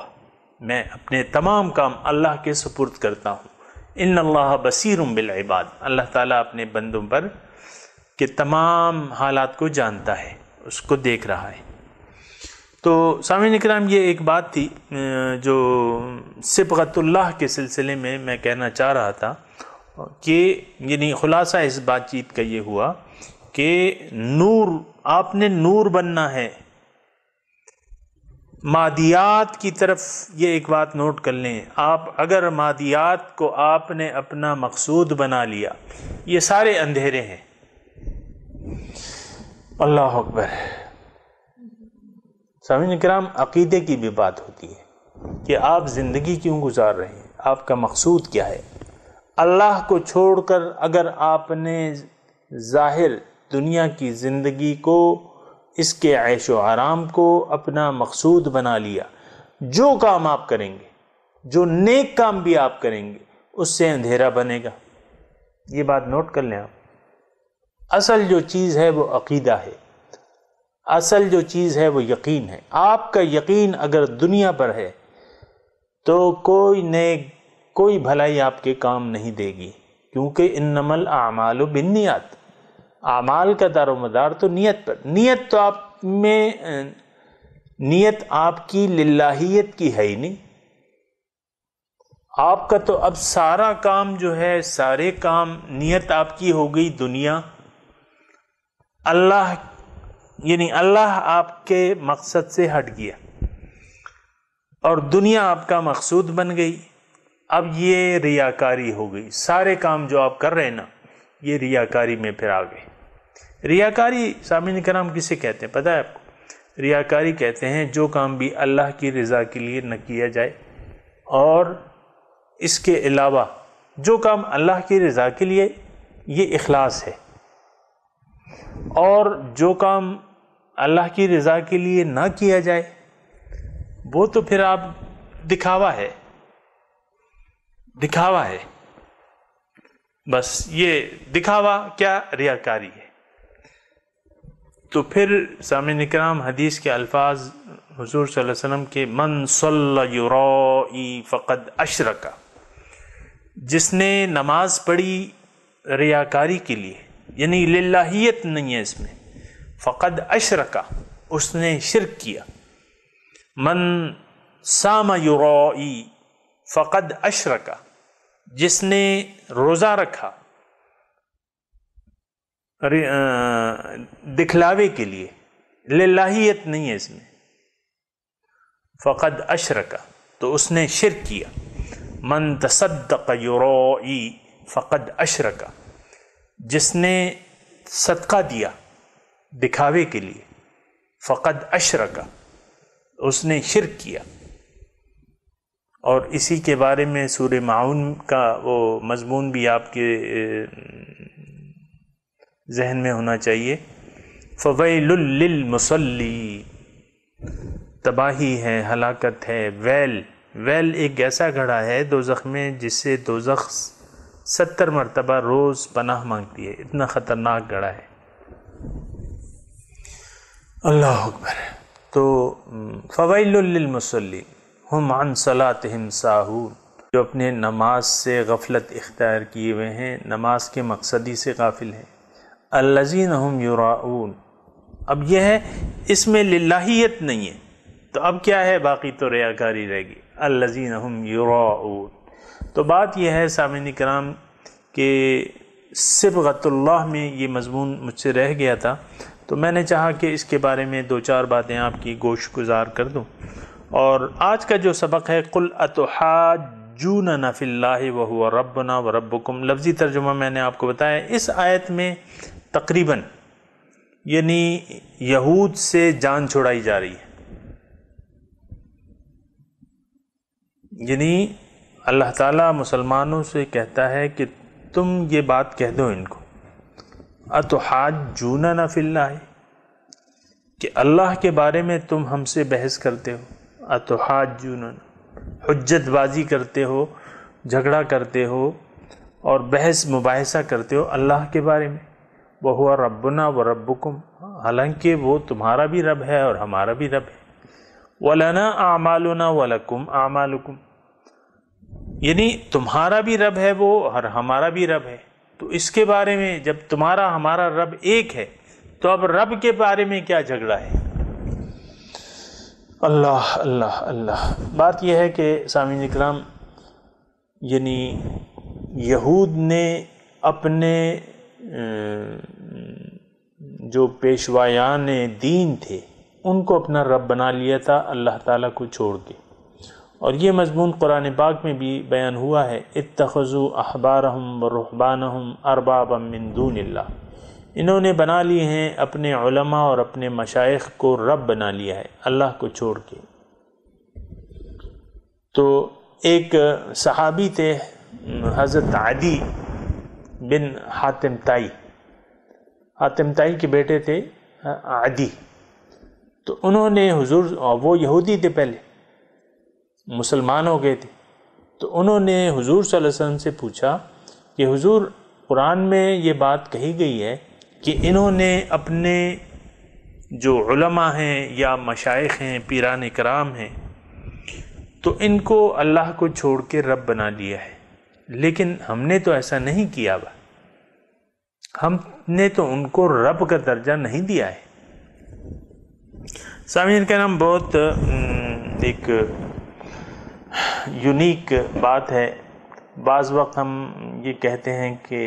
میں اپنے تمام کام اللہ کے سپرد کرتا ہوں۔ ان اللہ بصیر بالعباد، اللہ تعالیٰ اپنے بندوں پر کے تمام حالات کو جانتا ہے، اس کو دیکھ رہا ہے۔ تو سامعین کرام، یہ ایک بات تھی جو صبغۃ اللہ کے سلسلے میں میں کہنا چاہ رہا تھا، کہ یعنی خلاصہ اس بات چیت کا یہ ہوا کہ نور، آپ نے نور بننا ہے مادیات کی طرف۔ یہ ایک بات نوٹ کر لیں، آپ اگر مادیات کو آپ نے اپنا مقصود بنا لیا، یہ سارے اندھیرے ہیں۔ اللہ اکبر۔ سامعین کرام، عقیدے کی بھی بات ہوتی ہے کہ آپ زندگی کیوں گزار رہے ہیں، آپ کا مقصود کیا ہے۔ اللہ کو چھوڑ کر اگر آپ نے ظاہر دنیا کی زندگی کو، اس کے عیش و آرام کو اپنا مقصود بنا لیا، جو کام آپ کریں گے، جو نیک کام بھی آپ کریں گے، اس سے اندھیرا بنے گا۔ یہ بات نوٹ کر لیں آپ۔ اصل جو چیز ہے وہ عقیدہ ہے، اصل جو چیز ہے وہ یقین ہے۔ آپ کا یقین اگر دنیا پر ہے تو کوئی بھلائی آپ کے کام نہیں دے گی، کیونکہ انما الاعمال بالنیات، اعمال کا دار و مدار تو نیت پر۔ نیت تو آپ میں نیت آپ کی للہیت کی ہے ہی نہیں. آپ کا تو اب سارا کام جو ہے، سارے کام، نیت آپ کی ہو گئی دنیا. اللہ یعنی اللہ آپ کے مقصد سے ہٹ گیا اور دنیا آپ کا مقصود بن گئی. اب یہ ریاکاری ہو گئی. سارے کام جو آپ کر رہے ہیں نا، یہ ریاکاری میں پھر آ گئے. ریاکاری سامعین کرام کسے کہتے ہیں پتہ ہے آپ کو؟ ریاکاری کہتے ہیں جو کام بھی اللہ کی رضا کے لیے نہ کیا جائے، اور اس کے علاوہ جو کام اللہ کی رضا کے لیے، یہ اخلاص ہے. اور جو کام اللہ کی رضا کے لیے نہ کیا جائے، وہ تو پھر آپ دکھاوا ہے، دکھاوا ہے. بس یہ دکھاوا کیا؟ ریاکاری ہے. تو پھر سامعین کرام حدیث کے الفاظ حضور صلی اللہ علیہ وسلم کے، من صلی یرائی فقد اشرک، جس نے نماز پڑھی ریاکاری کے لیے، یعنی للہیت نہیں ہے اس میں، فقد اشرک، اس نے شرک کیا. من صام یرائی فقد اشرک، جس نے روزہ رکھا دکھلاوے کے لیے، للہیت نہیں ہے اس میں، فقد اشرک، تو اس نے شرک کیا. من تصدق یرائی فقد اشرک، جس نے صدقہ دیا دکھاوے کے لیے، فقد اشرک، اس نے شرک کیا. اور اسی کے بارے میں سورہ معون کا وہ مضمون بھی آپ کے ذہن میں ہونا چاہیے. فویل للمصلی، تباہی ہے، ہلاکت ہے. ویل ایک ایسا گھڑا ہے دوزخ میں جس سے دوزخ 70 مرتبہ روز پناہ مانگتی ہے. اتنا خطرناک گھڑا ہے. اللہ اکبر. تو فویل للمصلی ہم عن صلاتہم ساہون، جو اپنے نماز سے غفلت اختیار کیے ہوئے ہیں، نماز کے مقصدی سے غافل ہیں. الذین ہم یراؤون، اب یہ ہے اس میں للہیت نہیں ہے، تو اب کیا ہے؟ باقی تو ریاکاری رہ گی. الذین ہم یراؤون. تو بات یہ ہے سامعین کرام کہ صبغۃ اللہ میں یہ مضمون مجھ سے رہ گیا تھا، تو میں نے چاہا کہ اس کے بارے میں 2-4 باتیں آپ کی گوش گزار کر دوں. اور آج کا جو سبق ہے، قل اتحاجوننا فی اللہ وہو ربنا وربکم، لفظی ترجمہ میں نے آپ کو بتایا. اس آیت میں تقریباً یعنی یہود سے جان چھڑائی جا رہی ہے. یعنی اللہ تعالیٰ مسلمانوں سے کہتا ہے کہ تم یہ بات کہہ دو ان کو، اتحاجوننا فی اللہ، کہ اللہ کے بارے میں تم ہم سے بحث کرتے ہو. اتحاجوننا، حجت بازی کرتے ہو، جھگڑا کرتے ہو اور بحث مباحثہ کرتے ہو اللہ کے بارے میں. وَهُوَ رَبُّنَا وَرَبُّكُمْ، حالانکہ وہ تمہارا بھی رب ہے اور ہمارا بھی رب ہے. وَلَنَا أَعْمَالُنَا وَلَكُمْ أَعْمَالُكُمْ، یعنی تمہارا بھی رب ہے وہ اور ہمارا بھی رب ہے. تو اس کے بارے میں جب تمہارا ہمارا رب ایک ہے، تو اب رب کے بارے میں کیا جھگڑا ہے؟ اللہ اللہ اللہ. بات یہ ہے کہ سامعین اکرام، یعنی یہود نے اپنے جو پیشوایان دین تھے ان کو اپنا رب بنا لیا تھا اللہ تعالیٰ کو چھوڑ کے. اور یہ مضمون قرآن پاک میں بھی بیان ہوا ہے، اتخذوا احبارہم ورہبانہم اربابا من دون اللہ، انہوں نے بنا لیے ہیں اپنے علماء اور اپنے مشائخ کو رب بنا لیا ہے اللہ کو چھوڑ کے. تو ایک صحابی تھے حضرت عدی بن حاتم طائی، حاتم طائی کے بیٹے تھے عدی. تو انہوں نے حضور، وہ یہودی تھے پہلے، مسلمان ہو گئے تھے، تو انہوں نے حضور صلی اللہ علیہ وسلم سے پوچھا کہ حضور، قرآن میں یہ بات کہی گئی ہے کہ انہوں نے اپنے جو علماء ہیں یا مشائخ ہیں، پیران کرام ہیں، تو ان کو اللہ کو چھوڑ کے رب بنا لیا ہے. لیکن ہم نے تو ایسا نہیں کیا، ہم نے تو ان کو رب کا درجہ نہیں دیا ہے. سامعین کرام، بہت ایک یونیک بات ہے. بعض وقت ہم یہ کہتے ہیں کہ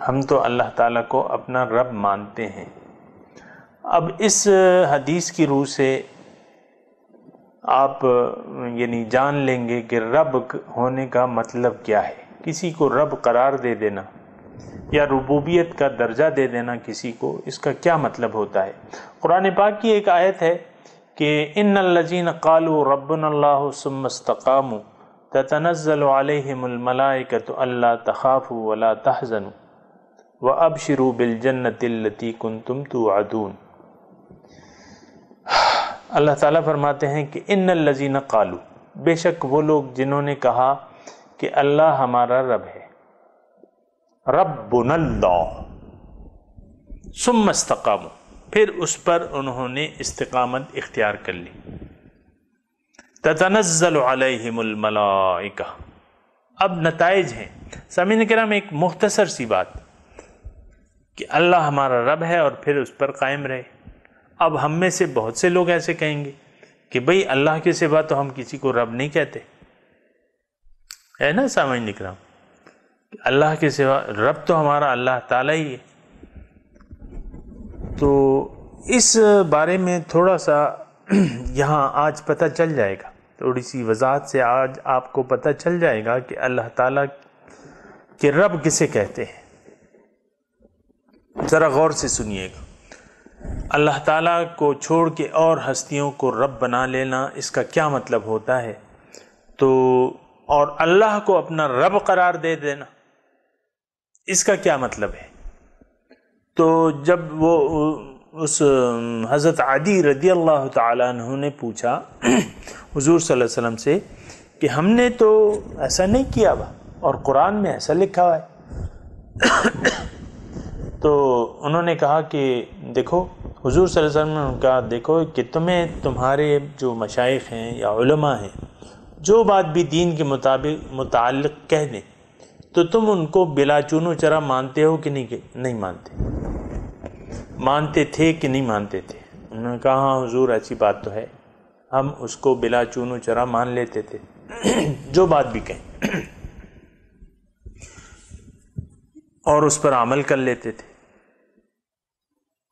ہم تو اللہ تعالیٰ کو اپنا رب مانتے ہیں. اب اس حدیث کی روح سے آپ یعنی جان لیں گے کہ رب ہونے کا مطلب کیا ہے. کسی کو رب قرار دے دینا یا ربوبیت کا درجہ دے دینا کسی کو، اس کا کیا مطلب ہوتا ہے؟ قرآن پاک کی ایک آیت ہے کہ ان الذین قالوا ربنا اللہ ثم استقاموا تتنزل علیہم الملائکۃ الا تخافوا ولا تحزنوا وابشروا بالجنۃ التی کنتم توعدون. اللہ تعالیٰ فرماتے ہیں کہ ان الذین قالوا، بے شک وہ لوگ جنہوں نے کہا کہ اللہ ہمارا رب ہے، ربنا اللہ، ثم استقاموا، پھر اس پر انہوں نے استقامت اختیار کر لی. تتنزل علیہم الملائکہ، اب نتائج ہیں. سامعین کرام، ایک مختصر سی بات کہ اللہ ہمارا رب ہے اور پھر اس پر قائم رہے. اب ہم میں سے بہت سے لوگ ایسے کہیں گے کہ بھئی اللہ کے سوا تو ہم کسی کو رب نہیں کہتے، ہے نا سامعین کرام؟ اللہ کے سوا رب تو ہمارا اللہ تعالیٰ ہی ہے. تو اس بارے میں تھوڑا سا یہاں آج پتہ چل جائے گا، تھوڑی سی وضاحت سے آج آپ کو پتہ چل جائے گا کہ اللہ تعالیٰ کے رب کسے کہتے ہیں. ذرا غور سے سنیے گا. اللہ تعالیٰ کو چھوڑ کے اور ہستیوں کو رب بنا لینا، اس کا کیا مطلب ہوتا ہے؟ تو اور اللہ کو اپنا رب قرار دے دینا، اس کا کیا مطلب ہے؟ تو جب وہ اس حضرت عدی رضی اللہ تعالیٰ عنہ نے پوچھا حضور صلی اللہ علیہ وسلم سے کہ ہم نے تو ایسا نہیں کیا ہوا اور قرآن میں ایسا لکھا ہوا ہے. تو انہوں نے کہا کہ دیکھو، حضور صلی اللہ علیہ وسلم نے کہا دیکھو کہ تمہیں تمہارے جو مشائخ ہیں یا علماء ہیں جو بات بھی دین کے متعلق کہہ دیں تو تم ان کو بلا چون و چرا مانتے ہو کہ نہیں مانتے؟ مانتے تھے کہ نہیں مانتے تھے؟ انہوں نے کہا ہاں حضور، ایسی بات تو ہے، ہم اس کو بلا چون و چرا مان لیتے تھے جو بات بھی کہیں، اور اس پر عمل کر لیتے تھے.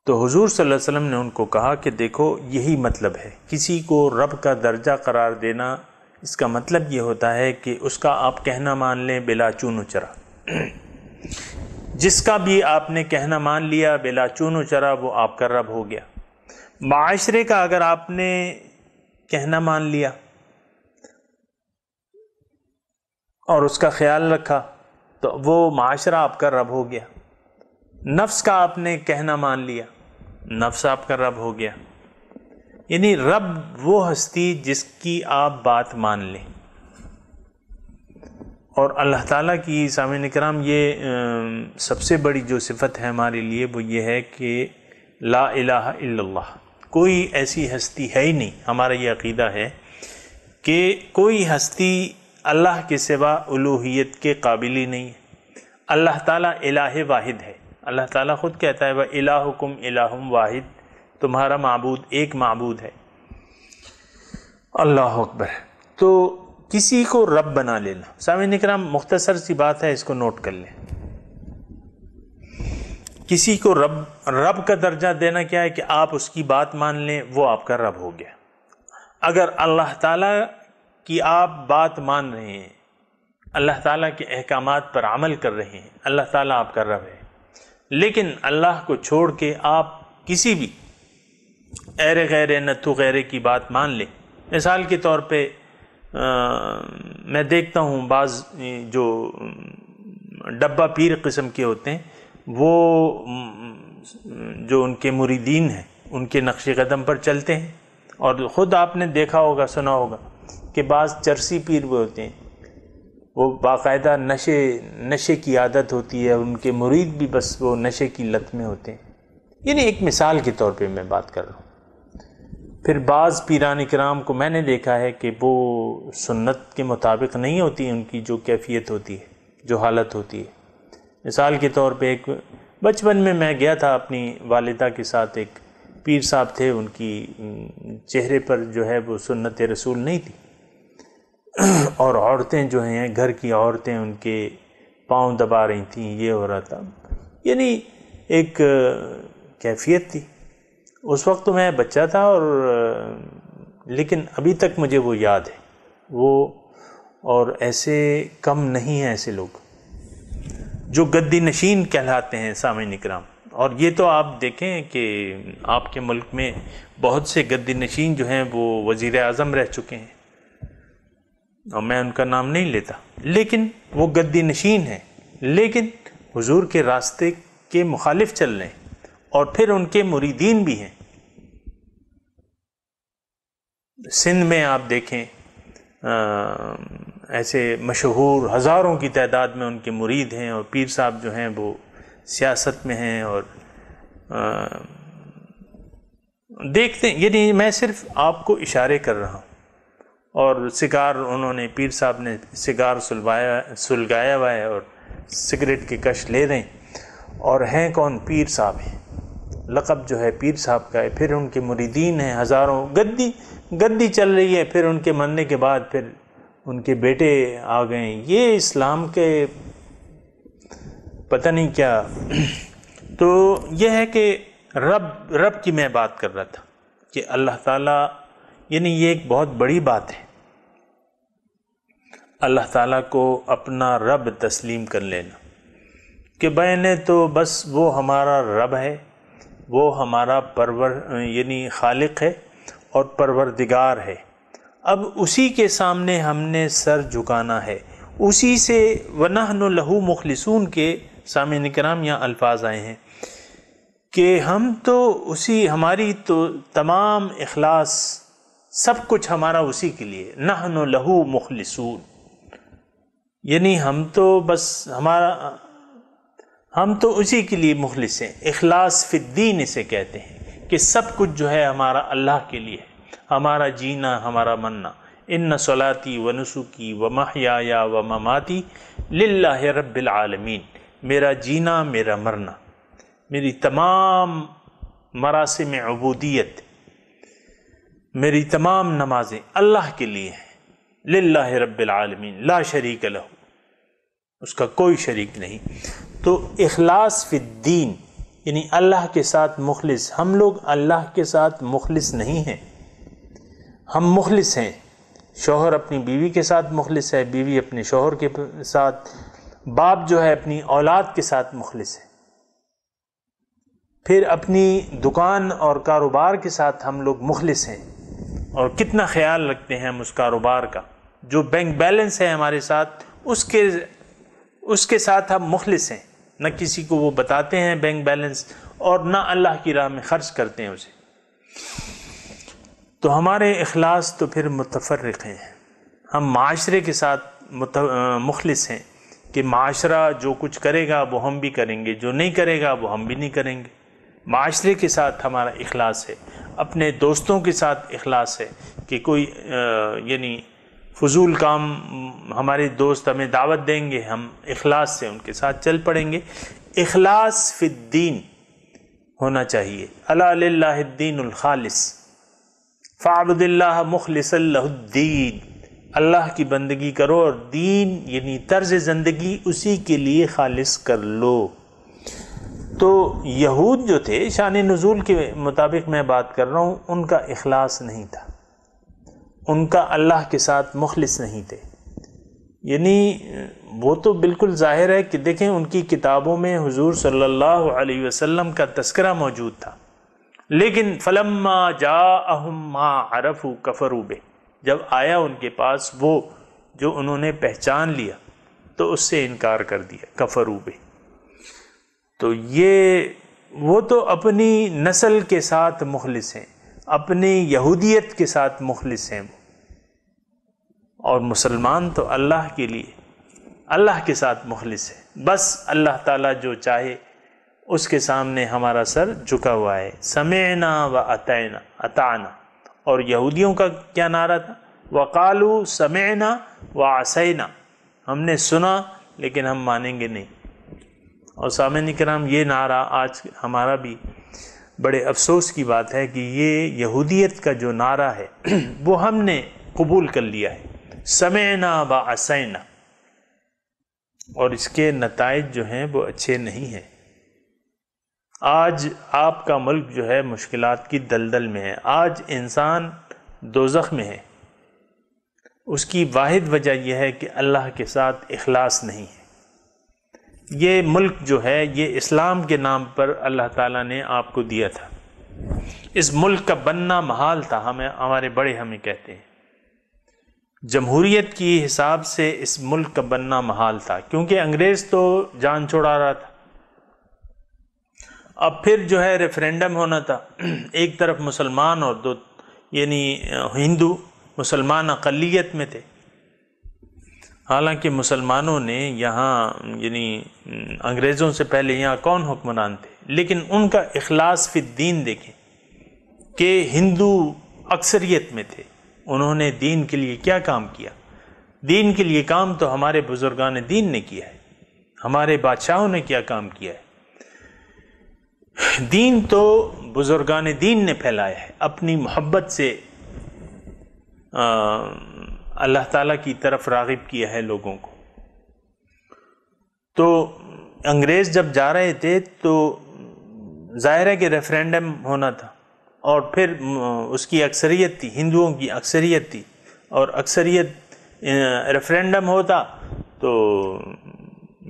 تو حضور صلی اللہ علیہ وسلم نے ان کو کہا کہ دیکھو، یہی مطلب ہے کسی کو رب کا درجہ قرار دینا. اس کا مطلب یہ ہوتا ہے کہ اس کا آپ کہنا مان لیں بلا چون و چرا. جس کا بھی آپ نے کہنا مان لیا بلا چون و چرا، وہ آپ کا رب ہو گیا. معاشرے کا اگر آپ نے کہنا مان لیا اور اس کا خیال رکھا تو وہ معاشرہ آپ کا رب ہو گیا. نفس کا آپ نے کہنا مان لیا، نفس آپ کا رب ہو گیا. یعنی رب وہ ہستی جس کی آپ بات مان لیں. اور اللہ تعالیٰ کی سامعین کرام یہ سب سے بڑی جو صفت ہے ہمارے لیے، وہ یہ ہے کہ لا الہ الا اللہ، کوئی ایسی ہستی ہے ہی نہیں. ہمارا یہ عقیدہ ہے کہ کوئی ہستی اللہ کے سوا الوہیت کے قابل ہی نہیں ہے. اللہ تعالیٰ الہ واحد ہے. اللہ تعالیٰ خود کہتا ہے وَإِلَٰهُكُمْ إِلَٰهٌ وَاحِدٌ، تمہارا معبود ایک معبود ہے. اللہ اکبر. تو کسی کو رب بنا لینا، سامعین کرام مختصر سی بات ہے، اس کو نوٹ کر لیں. کسی کو رب کا درجہ دینا کیا ہے کہ آپ اس کی بات مان لیں، وہ آپ کا رب ہو گیا. اگر اللہ تعالیٰ کی آپ بات مان رہے ہیں، اللہ تعالیٰ کے احکامات پر عمل کر رہے ہیں، اللہ تعالیٰ آپ کا رب ہے. لیکن اللہ کو چھوڑ کے آپ کسی بھی ایرے غیرے نتو غیرے کی بات مان لیں. مثال کے طور پہ میں دیکھتا ہوں بعض جو ڈبہ پیر قسم کے ہوتے ہیں، وہ جو ان کے مریدین ہیں ان کے نقش قدم پر چلتے ہیں. اور خود آپ نے دیکھا ہوگا، سنا ہوگا کہ بعض چرسی پیر وہ ہوتے ہیں، وہ باقاعدہ نشے کی عادت ہوتی ہے، ان کے مرید بھی بس وہ نشے کی لت میں ہوتے ہیں. یعنی ایک مثال کے طور پہ میں بات کر رہا ہوں. پھر بعض پیران کرام کو میں نے دیکھا ہے کہ وہ سنت کے مطابق نہیں ہوتی، ان کی جو کیفیت ہوتی ہے، جو حالت ہوتی ہے. مثال کے طور پہ ایک بچپن میں گیا تھا اپنی والدہ کے ساتھ ایک پیر صاحب تھے، ان کی چہرے پر جو ہے وہ سنت رسول نہیں تھی، اور عورتیں جو ہیں گھر کی عورتیں ان کے پاؤں دبا رہی تھیں، یہ ہو رہا تھا، یعنی ایک کیفیت تھی۔ اس وقت تو میں بچہ تھا، اور لیکن ابھی تک مجھے وہ یاد ہے وہ، اور ایسے کم نہیں ہیں ایسے لوگ جو گدی نشین کہلاتے ہیں سامعین اکرام۔ اور یہ تو آپ دیکھیں کہ آپ کے ملک میں بہت سے گدی نشین جو ہیں وہ وزیر اعظم رہ چکے ہیں، اور میں ان کا نام نہیں لیتا، لیکن وہ گدی نشین ہیں، لیکن حضور کے راستے کے مخالف چل رہے ہیں، اور پھر ان کے مریدین بھی ہیں۔ سندھ میں آپ دیکھیں ایسے مشہور ہزاروں کی تعداد میں ان کے مرید ہیں، اور پیر صاحب جو ہیں وہ سیاست میں ہیں، اور دیکھتے ہیں، یعنی میں صرف آپ کو اشارے کر رہا ہوں۔ اور سگار انہوں نے، پیر صاحب نے سگار سلگایا ہوا ہے، اور سگریٹ کی کش لے رہے ہیں، اور ہیں کون؟ پیر صاحب ہیں، لقب جو ہے پیر صاحب کا ہے، پھر ان کے مریدین ہیں ہزاروں، گدی چل رہی ہے، پھر ان کے مرنے کے بعد پھر ان کے بیٹے آ گئے۔ یہ اسلام کے پتہ نہیں کیا۔ تو یہ ہے کہ رب کی میں بات کر رہا تھا کہ اللہ تعالیٰ، یعنی یہ ایک بہت بڑی بات ہے، اللہ تعالیٰ کو اپنا رب تسلیم کر لینا، کہ بہنے تو بس وہ ہمارا رب ہے، وہ ہمارا یعنی خالق ہے اور پروردگار ہے، اب اسی کے سامنے ہم نے سر جھکانا ہے، اسی سے وَنَحْنُ لَهُ مُخْلِصُونَ کے سامعین کرام یہاں الفاظ آئے ہیں کہ ہم تو ہماری تو تمام اخلاص، سب کچھ ہمارا اسی کے لیے، نحن لہو مخلصون، یعنی ہم تو بس ہم تو اسی کے لیے مخلص ہیں۔ اخلاص فی الدین اسے کہتے ہیں کہ سب کچھ جو ہے ہمارا اللہ کے لیے ہے، ہمارا جینا، ہمارا مرنا۔ ان صلاتی و نسکی و محیای و مماتی للہ رب العالمین، میرا جینا، میرا مرنا، میری تمام مراسم عبودیت، میری تمام نمازیں اللہ کے لیے ہیں، للہ رب العالمین لا شریک لہ، اس کا کوئی شریک نہیں۔ تو اخلاص فی الدین یعنی اللہ کے ساتھ مخلص۔ ہم لوگ اللہ کے ساتھ مخلص نہیں ہیں، ہم مخلص ہیں۔ شوہر اپنی بیوی کے ساتھ مخلص ہے، بیوی اپنے شوہر کے ساتھ، باپ جو ہے اپنی اولاد کے ساتھ مخلص ہے، پھر اپنی دکان اور کاروبار کے ساتھ ہم لوگ مخلص ہیں، اور کتنا خیال رکھتے ہیں ہم اس کاروبار کا۔ جو بینک بیلنس ہے ہمارے ساتھ، اس کے ساتھ ہم مخلص ہیں، نہ کسی کو وہ بتاتے ہیں بینک بیلنس، اور نہ اللہ کی راہ میں خرچ کرتے ہیں اسے۔ تو ہمارے اخلاص تو پھر متفرق ہیں۔ ہم معاشرے کے ساتھ مخلص ہیں کہ معاشرہ جو کچھ کرے گا وہ ہم بھی کریں گے، جو نہیں کرے گا وہ ہم بھی نہیں کریں گے۔ معاشرے کے ساتھ ہمارا اخلاص ہے، اپنے دوستوں کے ساتھ اخلاص ہے کہ کوئی یعنی فضول کام ہمارے دوست ہمیں دعوت دیں گے، ہم اخلاص سے ان کے ساتھ چل پڑیں گے۔ اخلاص فی الدین ہونا چاہیے۔ الا للہ الدین الخالص فاعبد اللہ مخلصا لہ الدین، اللہ کی بندگی کرو اور دین یعنی طرز زندگی اسی کے لیے خالص کر لو۔ تو یہود جو تھے، شان نزول کے مطابق میں بات کر رہا ہوں، ان کا اخلاص نہیں تھا، ان کا اللہ کے ساتھ مخلص نہیں تھے۔ یعنی وہ تو بالکل ظاہر ہے کہ دیکھیں ان کی کتابوں میں حضور صلی اللہ علیہ وسلم کا تذکرہ موجود تھا، لیکن فلما جاءہم ما عرفوا کفروا بہ، جب آیا ان کے پاس وہ جو انہوں نے پہچان لیا تو اس سے انکار کر دیا، کفروا بہ۔ تو وہ تو اپنی نسل کے ساتھ مخلص ہیں، اپنی یہودیت کے ساتھ مخلص ہیں، اور مسلمان تو اللہ کے لیے، اللہ کے ساتھ مخلص ہے۔ بس اللہ تعالیٰ جو چاہے اس کے سامنے ہمارا سر جھکا ہوا ہے۔ سمعنا و اطعنا، اور یہودیوں کا کیا نعرہ تھا؟ وقالوا سمعنا وعصینا، ہم نے سنا لیکن ہم مانیں گے نہیں۔ اور سامعین کرام، یہ نعرہ آج ہمارا بھی بڑے افسوس کی بات ہے کہ یہ یہودیت کا جو نعرہ ہے وہ ہم نے قبول کر لیا ہے، سمعنا وعصینا، اور اس کے نتائج جو ہیں وہ اچھے نہیں ہیں۔ آج آپ کا ملک جو ہے مشکلات کی دلدل میں ہے، آج انسان دوزخ میں ہے۔ اس کی واحد وجہ یہ ہے کہ اللہ کے ساتھ اخلاص نہیں ہے۔ یہ ملک جو ہے یہ اسلام کے نام پر اللہ تعالیٰ نے آپ کو دیا تھا، اس ملک کا بننا محال تھا، ہمارے بڑے ہمیں کہتے ہیں جمہوریت کی حساب سے اس ملک کا بننا محال تھا، کیونکہ انگریز تو جان چھوڑا رہا تھا۔ اب پھر جو ہے ریفرینڈم ہونا تھا، ایک طرف مسلمان اور دو یعنی ہندو، مسلمان اقلیت میں تھے، حالانکہ مسلمانوں نے یہاں یعنی انگریزوں سے پہلے یہاں کون حکمران تھے، لیکن ان کا اخلاص فی الدین دیکھیں کہ ہندو اکثریت میں تھے، انہوں نے دین کے لیے کیا کام کیا؟ دین کے لیے کام تو ہمارے بزرگان دین نے کیا ہے، ہمارے بادشاہوں نے کیا کام کیا ہے؟ دین تو بزرگان دین نے پھیلایا ہے، اپنی محبت سے اللہ تعالیٰ کی طرف راغب کیا ہے لوگوں کو۔ تو انگریز جب جا رہے تھے تو ظاہر ہے کہ ریفرینڈم ہونا تھا، اور پھر اس کی اکثریت تھی، ہندوؤں کی اکثریت تھی، اور اکثریت ریفرینڈم ہوتا تو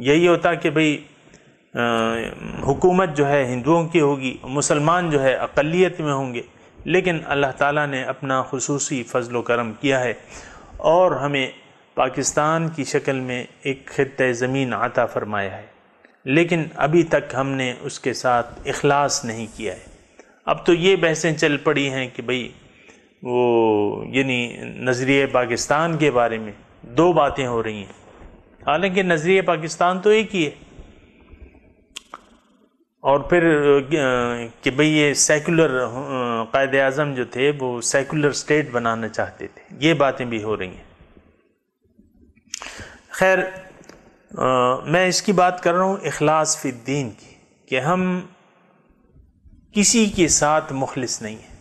یہی ہوتا کہ بھئی حکومت جو ہے ہندوؤں کی ہوگی، مسلمان جو ہے اقلیت میں ہوں گے، لیکن اللہ تعالیٰ نے اپنا خصوصی فضل و کرم کیا ہے اور ہمیں پاکستان کی شکل میں ایک خطہ زمین عطا فرمایا ہے، لیکن ابھی تک ہم نے اس کے ساتھ اخلاص نہیں کیا ہے۔ اب تو یہ بحثیں چل پڑی ہیں کہ بھئی وہ یعنی نظریہ پاکستان کے بارے میں دو باتیں ہو رہی ہیں، حالانکہ نظریہ پاکستان تو ایک ہی ہے، اور پھر کہ بھئی یہ سیکولر قائد اعظم جو تھے وہ سیکولر سٹیٹ بنانا چاہتے تھے، یہ باتیں بھی ہو رہی ہیں۔ خیر میں اس کی بات کر رہا ہوں اخلاص فی الدین کی، کہ ہم کسی کے ساتھ مخلص نہیں ہیں،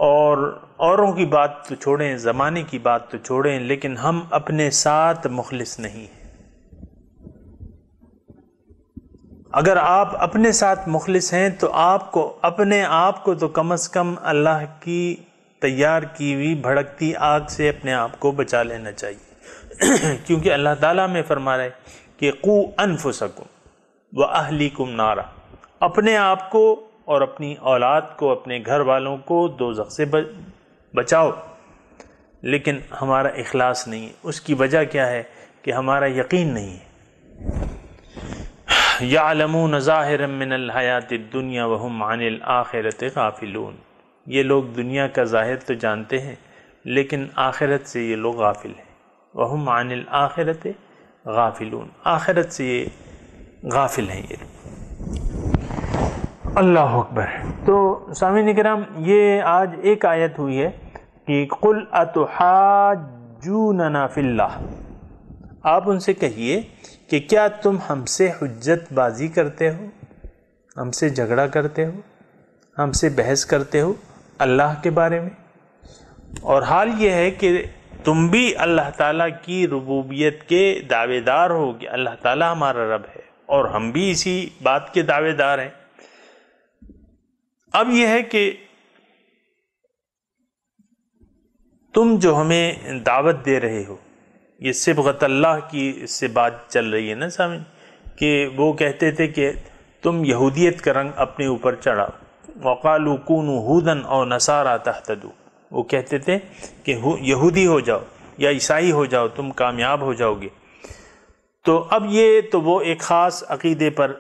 اور اوروں کی بات تو چھوڑیں، زمانے کی بات تو چھوڑیں، لیکن ہم اپنے ساتھ مخلص نہیں ہیں۔ اگر آپ اپنے ساتھ مخلص ہیں تو آپ کو اپنے آپ کو تو کم از کم اللہ کی تیار کی ہوئی بھڑکتی آگ سے اپنے آپ کو بچا لینا چاہیے، کیونکہ اللہ تعالیٰ میں فرما رہا ہے کہ قو انفسکم واہلیکم نارا، اپنے آپ کو اور اپنی اولاد کو، اپنے گھر والوں کو دوزخ سے بچاؤ، لیکن ہمارا اخلاص نہیں ہے۔ اس کی وجہ کیا ہے؟ کہ ہمارا یقین نہیں ہے۔ یعلمون ظاہرا من الحیات الدنیا وہم عن الآخرۃ غافلون، یہ لوگ دنیا کا ظاہر تو جانتے ہیں لیکن آخرت سے یہ لوگ غافل ہیں۔ وہم عن الآخرۃ غافلون، آخرت سے یہ غافل ہیں یہ لوگ۔ اللہ اکبر۔ تو سامعین کرام، یہ آج ایک آیت ہوئی ہے کہ قل اتحاجوننا فی اللہ، آپ ان سے کہیے کہ کیا تم ہم سے حجت بازی کرتے ہو، ہم سے جھگڑا کرتے ہو، ہم سے بحث کرتے ہو اللہ کے بارے میں؟ اور حال یہ ہے کہ تم بھی اللہ تعالیٰ کی ربوبیت کے دعوے دار ہو کہ اللہ تعالیٰ ہمارا رب ہے، اور ہم بھی اسی بات کے دعوے دار ہیں۔ اب یہ ہے کہ تم جو ہمیں دعوت دے رہے ہو، یہ صبغت اللہ کی اس سے بات چل رہی ہے نا سامنے، کہ وہ کہتے تھے کہ تم یہودیت کا رنگ اپنے اوپر چڑھاؤ، وقالوا کونوا ھودا او نصارى تہتدوا، وہ کہتے تھے کہ یہودی ہو جاؤ یا عیسائی ہو جاؤ، تم کامیاب ہو جاؤ گے۔ تو اب یہ تو وہ ایک خاص عقیدے پر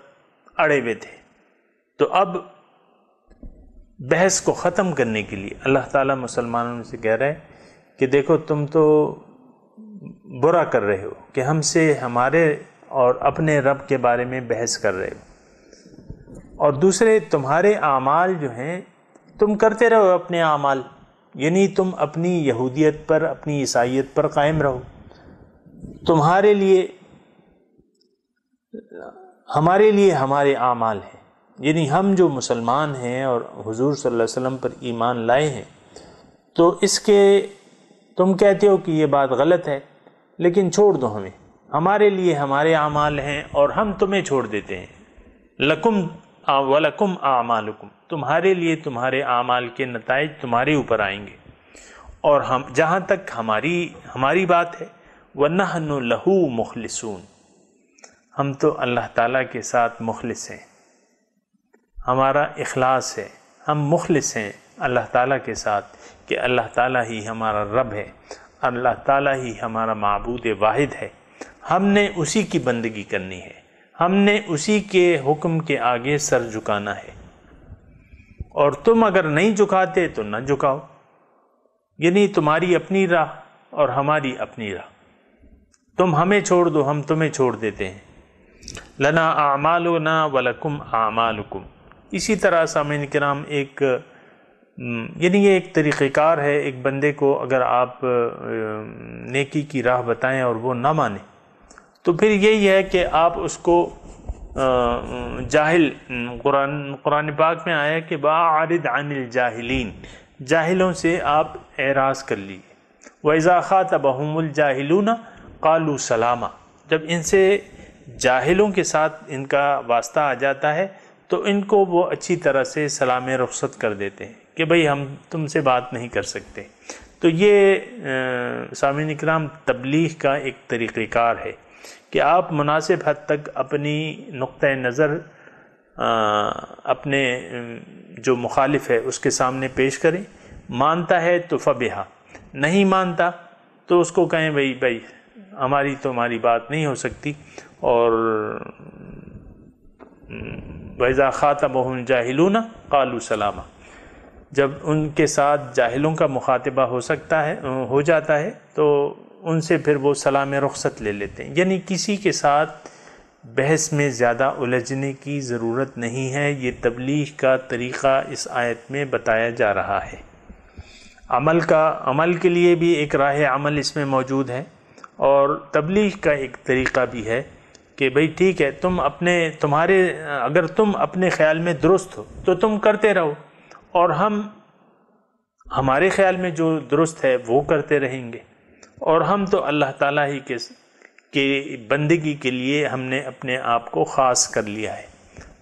اڑے ہوئے تھے، تو اب بحث کو ختم کرنے کے لیے اللہ تعالیٰ مسلمانوں سے کہہ رہے ہیں کہ دیکھو تم تو برا کر رہے ہو کہ ہم سے ہمارے اور اپنے رب کے بارے میں بحث کر رہے ہو، اور دوسرے تمہارے اعمال جو ہیں تم کرتے رہو اپنے اعمال، یعنی تم اپنی یہودیت پر، اپنی عیسائیت پر قائم رہو، تمہارے لیے ہمارے لیے ہمارے اعمال ہیں، یعنی ہم جو مسلمان ہیں اور حضور صلی اللہ علیہ وسلم پر ایمان لائے ہیں، تو اس کے تم کہتے ہو کہ یہ بات غلط ہے، لیکن چھوڑ دو ہمیں، ہمارے لیے ہمارے اعمال ہیں اور ہم تمہیں چھوڑ دیتے ہیں۔ لکم وَلَكُمْ أَعْمَالُكُمْ، تمہارے لیے تمہارے اعمال کے نتائج تمہارے اوپر آئیں گے، اور ہم جہاں تک ہماری بات ہے وَنَحْنُ لَهُ مُخْلِصُونَ، ہم تو اللہ تعالیٰ کے ساتھ مخلص ہیں، ہمارا اخلاص ہے، ہم مخلص ہیں اللہ تعالیٰ کے ساتھ کہ اللہ تعالیٰ ہی ہمارا رب ہے، اللہ تعالیٰ ہی ہمارا معبود واحد ہے، ہم نے اسی کی بندگی کرنی ہے، ہم نے اسی کے حکم کے آگے سر جھکانا ہے، اور تم اگر نہیں جھکاتے تو نہ جھکاؤ، یعنی تمہاری اپنی راہ اور ہماری اپنی راہ، تم ہمیں چھوڑ دو ہم تمہیں چھوڑ دیتے ہیں۔ لنا اعمالنا ولکم اعمالکم۔ اسی طرح سامعین کرام یعنی یہ ایک طریقہ کار ہے، ایک بندے کو اگر آپ نیکی کی راہ بتائیں اور وہ نہ مانے تو پھر یہی ہے کہ آپ اس کو جاہل، قرآن پاک میں آیا کہ بَاعْرِضْ عَنِ الْجَاهِلِينَ، جاہلوں سے آپ اعراض کر لیجیے۔ وَإِذَا خَاطَبَهُمُ الْجَاهِلُونَ قَالُوا سَلَامًا، جب ان سے جاہلوں کے ساتھ ان کا واسطہ آ جاتا ہے تو ان کو وہ اچھی طرح سے سلام رخصت کر دیتے ہیں کہ بھئی ہم تم سے بات نہیں کر سکتے۔ تو یہ سامعین اکرام تبلیغ کا ایک طریقہ کار ہے کہ آپ مناسب حد تک اپنی نقطہ نظر اپنے جو مخالف ہے اس کے سامنے پیش کریں، مانتا ہے تو فبہا، نہیں مانتا تو اس کو کہیں بھئی ہماری تو ہماری بات نہیں ہو سکتی، اور وَإِذَا خَاطَبَهُمُ الْجَاهِلُونَ قَالُوا سَلَامًا، جب ان کے ساتھ جاہلوں کا مخاطبہ ہو جاتا ہے تو ان سے پھر وہ سلام رخصت لے لیتے ہیں، یعنی کسی کے ساتھ بحث میں زیادہ الجھنے کی ضرورت نہیں ہے۔ یہ تبلیغ کا طریقہ اس آیت میں بتایا جا رہا ہے۔ عمل کے لیے بھی ایک راہ عمل اس میں موجود ہے، اور تبلیغ کا ایک طریقہ بھی ہے کہ بھئی ٹھیک ہے، اگر تم اپنے خیال میں درست ہو تو تم کرتے رہو، اور ہم ہمارے خیال میں جو درست ہے وہ کرتے رہیں گے، اور ہم تو اللہ تعالیٰ ہی کے بندگی کے لیے ہم نے اپنے آپ کو خاص کر لیا ہے۔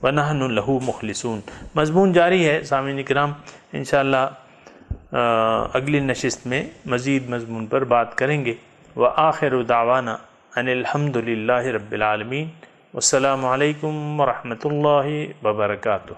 وَنَحْنُ لَهُ مُخْلِصُونَ۔ مضمون جاری ہے سامعین کرام، انشاءاللہ اگلی نشست میں مزید مضمون پر بات کریں گے۔ وآخر دعوانا ان الحمد للہ رب العالمین، والسلام علیکم ورحمۃ اللہ وبرکاتہ۔